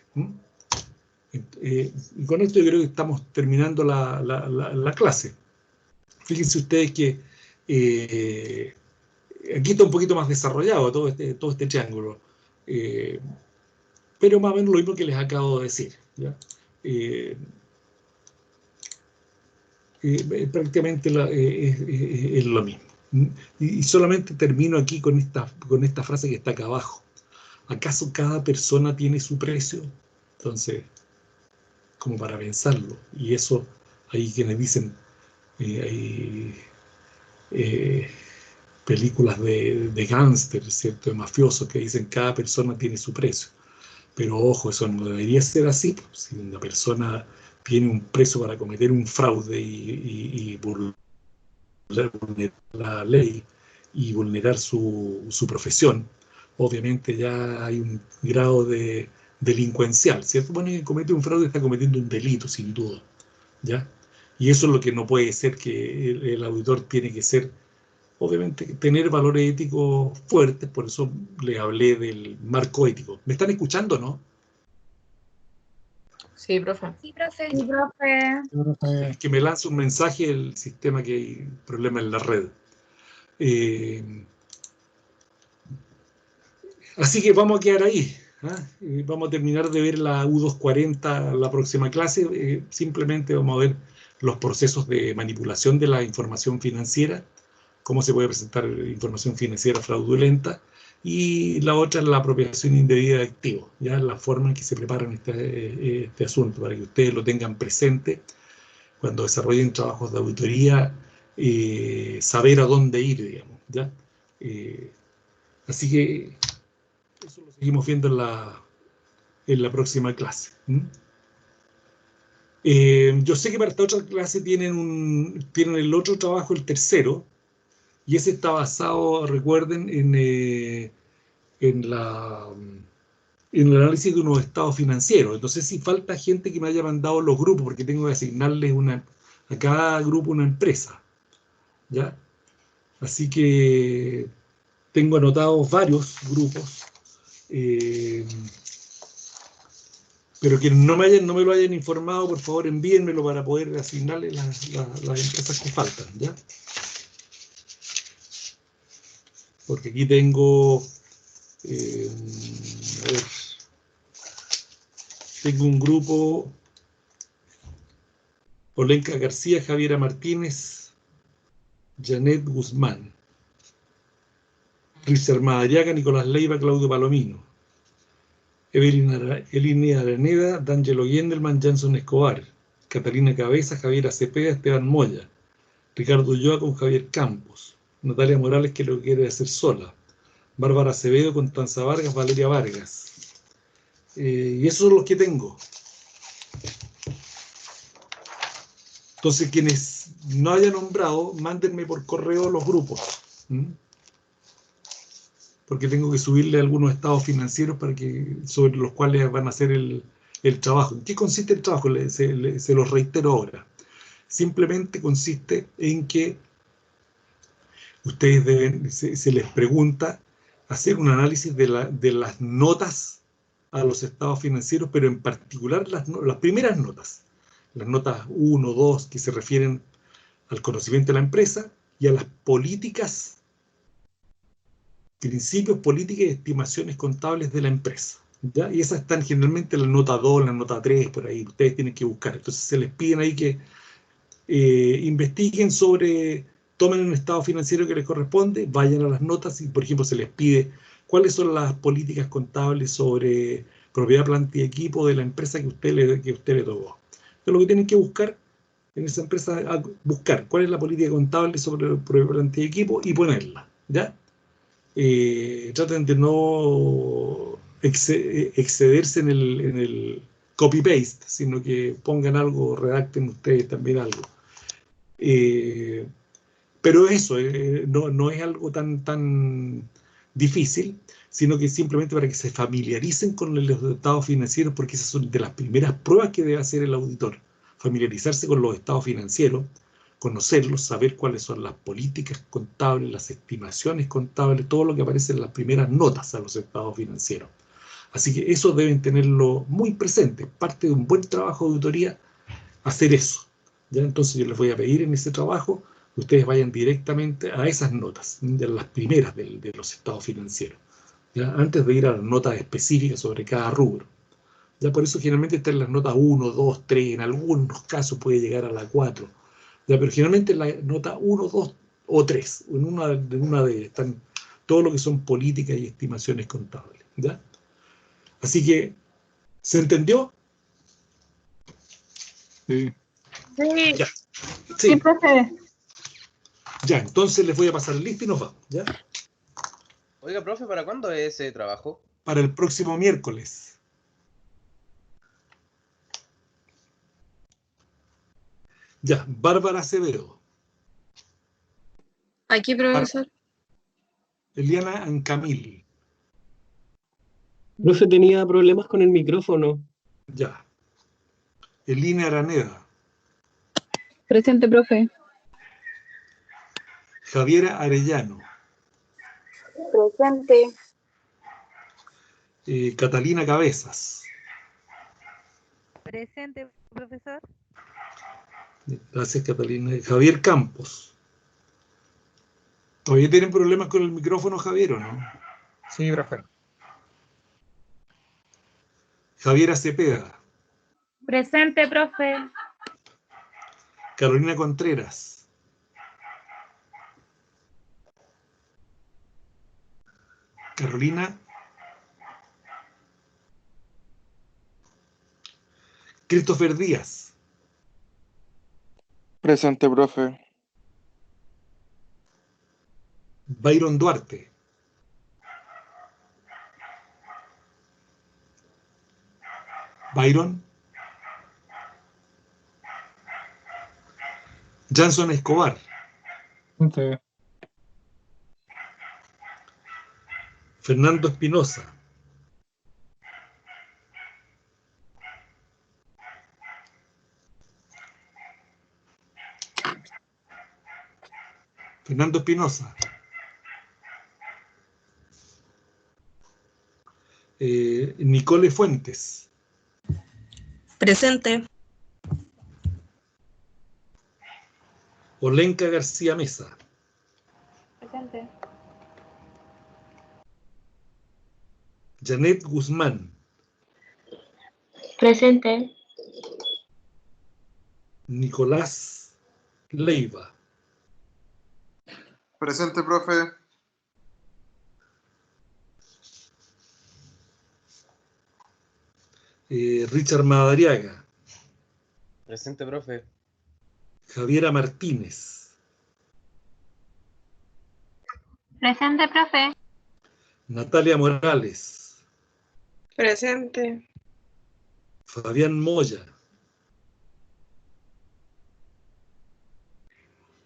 Y con esto yo creo que estamos terminando la clase. Fíjense ustedes que aquí está un poquito más desarrollado todo este triángulo, pero más o menos lo mismo que les acabo de decir, ¿ya? Prácticamente es lo mismo. Y solamente termino aquí con esta frase que está acá abajo. ¿Acaso cada persona tiene su precio? Entonces, como para pensarlo. Y eso, hay quienes dicen, hay películas de gángsters, ¿cierto? De mafiosos que dicen cada persona tiene su precio. Pero ojo, eso no debería ser así. Si una persona tiene un precio para cometer un fraude y vulnerar la ley y vulnerar su profesión, obviamente ya hay un grado de delincuencial, ¿cierto? Bueno, quien comete un fraude está cometiendo un delito, sin duda, ¿ya? Y eso es lo que no puede ser, que el auditor tiene que ser, obviamente, tener valores éticos fuertes. Por eso le hablé del marco ético. ¿Me están escuchando, no? Sí, profe. Sí, profe. Sí, profe. Es que me lanza un mensaje el sistema que hay problema en la red. Así que vamos a quedar ahí. Vamos a terminar de ver la U240 la próxima clase. Simplemente vamos a ver los procesos de manipulación de la información financiera, cómo se puede presentar información financiera fraudulenta, y la otra es la apropiación indebida de activos, ya la forma en que se preparan este asunto, para que ustedes lo tengan presente cuando desarrollen trabajos de auditoría, saber a dónde ir, digamos, ¿ya? Así que eso lo seguimos viendo en la próxima clase. Yo sé que para esta otra clase tienen el otro trabajo, el tercero, y ese está basado, recuerden, en el análisis de unos estados financieros. Entonces, si falta gente que me haya mandado los grupos, porque tengo que asignarles a cada grupo una empresa, ¿ya? Así que tengo anotados varios grupos, pero quienes no me lo hayan informado, por favor envíenmelo para poder asignarle las empresas que faltan, ¿ya? Porque aquí tengo, a ver, tengo un grupo: Olenka García, Javiera Martínez, Janet Guzmán, Richard Madariaga, Nicolás Leiva, Claudio Palomino, Evelina Araneda, D'Angelo Yendelman, Janson Escobar, Catalina Cabeza, Javiera Cepeda, Esteban Moya, Ricardo Ulloa con Javier Campos, Natalia Morales, que lo quiere hacer sola, Bárbara Acevedo, Constanza Vargas, Valeria Vargas. Y esos son los que tengo. Entonces, quienes no haya nombrado, mándenme por correo los grupos. Porque tengo que subirle algunos estados financieros sobre los cuales van a hacer el trabajo. ¿En qué consiste el trabajo? Se los reitero ahora. Simplemente consiste en que ustedes se les pregunta hacer un análisis de las notas a los estados financieros, pero en particular las primeras notas. Las notas 1, 2, que se refieren al conocimiento de la empresa y a las políticas, principios, políticas y estimaciones contables de la empresa, ¿ya? Y esas están generalmente en la nota 2, en la nota 3, por ahí. Ustedes tienen que buscar. Entonces se les piden ahí que investiguen sobre, tomen un estado financiero que les corresponde, vayan a las notas y, por ejemplo, se les pide cuáles son las políticas contables sobre propiedad, planta y equipo de la empresa que usted le tocó. Entonces, lo que tienen que buscar en esa empresa, buscar cuál es la política contable sobre propiedad, planta y equipo y ponerla, ¿ya? Traten de no excederse en el copy-paste, sino que pongan algo, redacten ustedes también algo. Pero eso no es algo tan difícil, sino que simplemente para que se familiaricen con los estados financieros, porque esas son de las primeras pruebas que debe hacer el auditor. Familiarizarse con los estados financieros, conocerlos, saber cuáles son las políticas contables, las estimaciones contables, todo lo que aparece en las primeras notas a los estados financieros. Así que eso deben tenerlo muy presente, parte de un buen trabajo de auditoría, hacer eso. ¿Ya? Entonces yo les voy a pedir en ese trabajo que ustedes vayan directamente a esas notas, de las primeras de los estados financieros, ¿ya? Antes de ir a las notas específicas sobre cada rubro. Ya por eso generalmente están las notas 1, 2, 3, en algunos casos puede llegar a la 4, ya, pero generalmente en la nota 1, 2 o 3, en una de ellas están todo lo que son políticas y estimaciones contables, ¿ya? Así que, ¿se entendió? Sí. Sí, Ya. sí, Sí. profe. Ya, entonces les voy a pasar el lista y nos vamos, ¿ya? Oiga, profe, ¿para cuándo es ese trabajo? Para el próximo miércoles. Ya, Bárbara Acevedo, Aquí, profesor. Eliana Ancamil, Profe, tenía problemas con el micrófono. ya. Elina Araneda, Presente, profe. Javiera Arellano, Presente. Catalina Cabezas. Presente, profesor. Gracias, Catalina. Javier Campos. ¿Todavía tienen problemas con el micrófono, Javier, o no? Sí, profe. Javiera Cepeda, Presente, profe. Carolina Contreras, Carolina, Christopher Díaz, Presente, profe. Byron Duarte, Byron, Janson Escobar, Sí. Fernando Espinosa, Fernando Espinosa, Nicole Fuentes, Presente. Olenka García Mesa, Presente. Janet Guzmán, Presente. Nicolás Leiva, Presente, profe. Richard Madariaga, Presente, profe. Javiera Martínez, Presente, profe. Natalia Morales, Presente. Fabián Moya,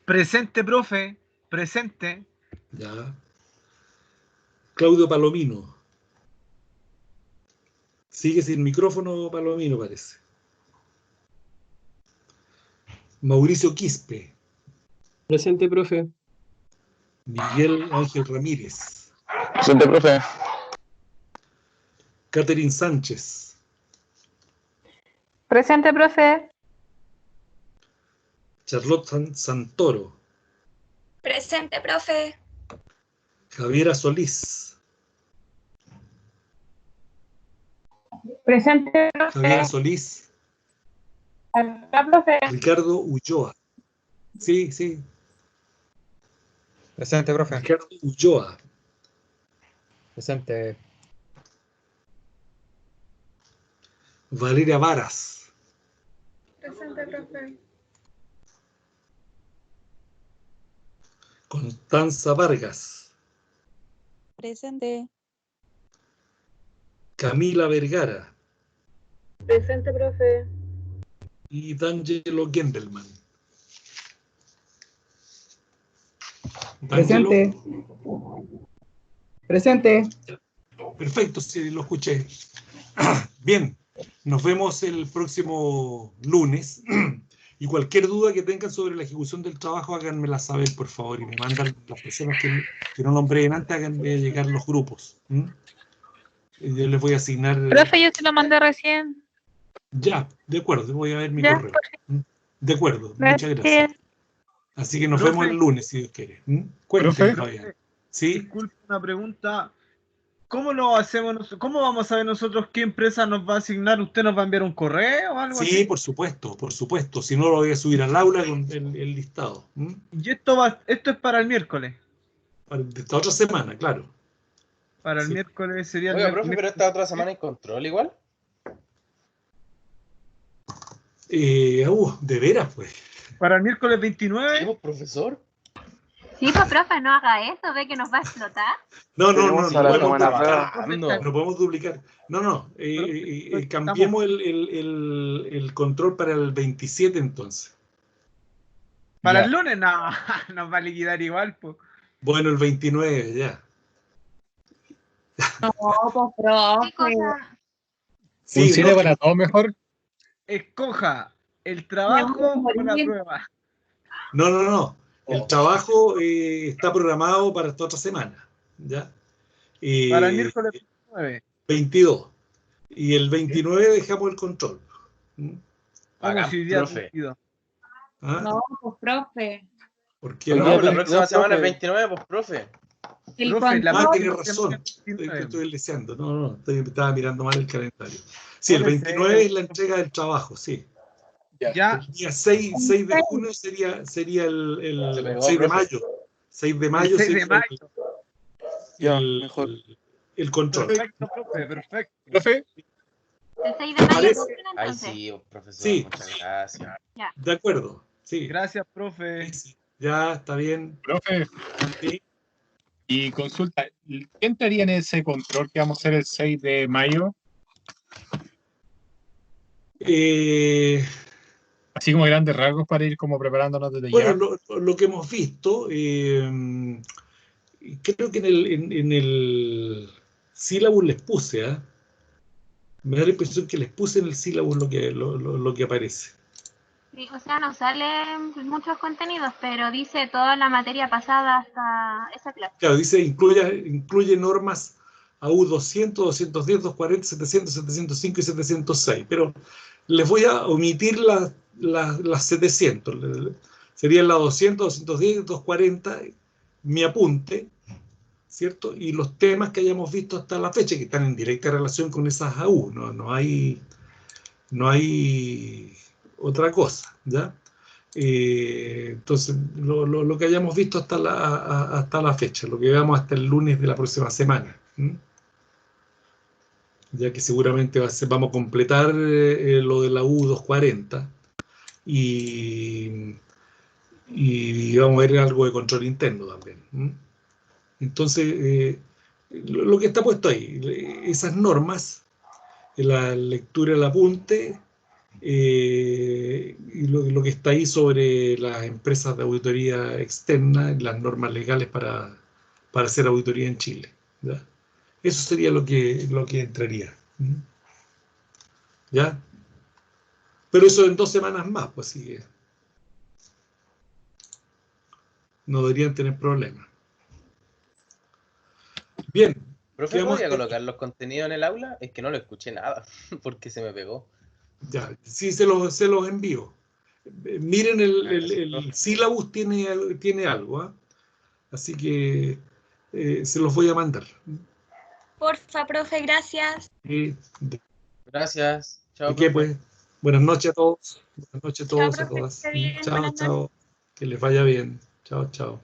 Presente, profe. Presente. ya. Claudio Palomino. Sigue sin micrófono Palomino, parece. Mauricio Quispe, Presente, profe. Miguel Ángel Ramírez, Presente, profe. Catherine Sánchez, Presente, profe. Charlotte Santoro, Presente, profe. Javiera Solís, Presente, Javiera profe. Solís, Acá, profe. Ricardo Ulloa, Sí, sí. Presente, profe. Ricardo Ulloa. Presente. Valeria Varas. Presente, profe. Constanza Vargas. Presente. Camila Vergara. Presente, profe. Y D'Angelo Gendelman. D'Angelo. Presente. Presente. Perfecto, sí, lo escuché. Bien, nos vemos el próximo lunes. Y cualquier duda que tengan sobre la ejecución del trabajo, háganmela saber, por favor. Y me mandan las personas que no nombré antes, háganme llegar los grupos. Y yo les voy a asignar. Profe, yo se lo mandé recién. Ya, de acuerdo, voy a ver mi Ya, correo. De acuerdo, muchas gracias. Así que nos Profe. vemos el lunes, si Dios quiere. Cuénteme, Fabián. ¿Sí? Disculpe, una pregunta. ¿Cómo lo hacemos? ¿Cómo vamos a ver nosotros qué empresa nos va a asignar? ¿Usted nos va a enviar un correo o algo así? Sí, por supuesto, por supuesto. Si no, lo voy a subir al aula con el listado. Y esto es para el miércoles. Para esta otra semana, claro. Para el Sí. miércoles sería el Oiga, miércoles. profe, pero esta otra semana hay control igual. De veras, pues. Para el miércoles 29. ¿Sí, profesor? Sí, pues profe, no haga eso, ve que nos va a explotar. No Tenemos a la podemos semana duplicar. No podemos duplicar. No. Cambiemos el control para el 27 entonces. Para Ya. el lunes, no, nos va a liquidar igual, pues. Bueno, el 29, ya. No, pues, ¿Qué profe. cosa? Sí, ¿Funciona no, para todo mejor? Escoja el trabajo o la prueba. No. El trabajo está programado para esta otra semana. ¿Ya? Para el miércoles 29. 22. Y el 29 dejamos el control. Vamos, si hoy día profe. 22. ¿Ah? No, pues, profe. ¿Por qué Hoy no? día No, la 22, próxima semana es profe. 29, pues, profe. El Profe, la control. Tienes próxima razón. semana es 29. Estoy deseando. No. Estaba mirando mal el calendario. Sí, el Puede 29 ser. es la entrega del trabajo, sí. Ya, El día 6 de junio sería el Se pegó, 6 de profe. mayo. 6 de mayo el 6 de sería mayo. Ya, el- mejor. el control. Perfecto, profe, perfecto. Profe, El 6 de mayo Parece- funciona Ay, entonces. sí, profesor, Sí. muchas gracias. De acuerdo. Sí. Gracias, profe. Sí. Ya está bien. Profe, Sí. y consulta, ¿qué entraría en ese control que vamos a hacer el 6 de mayo? Así como grandes rasgos para ir como preparándonos desde Bueno, ya. lo que hemos visto, creo que en el sílabus les puse, ¿ah? Me da la impresión que les puse en el sílabus lo que aparece. Sí, o sea, no salen muchos contenidos, pero dice toda la materia pasada hasta esa clase. Claro, dice incluye normas AU 200, 210, 240, 700, 705 y 706, pero les voy a omitir las 700. Serían la 200, 210, 240, mi apunte, ¿cierto? Y los temas que hayamos visto hasta la fecha, que están en directa relación con esas AU, no hay otra cosa, ¿ya? Entonces, lo que hayamos visto hasta la fecha, lo que veamos hasta el lunes de la próxima semana, ya que seguramente vamos a completar lo de la U240 y vamos a ver algo de control interno también. Entonces, lo que está puesto ahí, esas normas, la lectura del apunte, y lo que está ahí sobre las empresas de auditoría externa y las normas legales para hacer auditoría en Chile, ¿ya? Eso sería lo que entraría, ¿ya? Pero eso en 2 semanas más, pues así que no deberían tener problemas. Bien. Profe, quedamos ¿podría hasta colocar los contenidos en el aula? Es que no lo escuché nada, porque se me pegó. Ya, sí, se los envío. Miren, el sílabus tiene algo, ¿ah? Así que se los voy a mandar. Porfa, profe, gracias. Gracias. Chao, ¿De qué, profe. pues? Buenas noches a todos. Buenas noches a todos, Chao, a profe, todas. que esté bien. Chao, Buenas chao. Que les vaya bien. Chao, chao.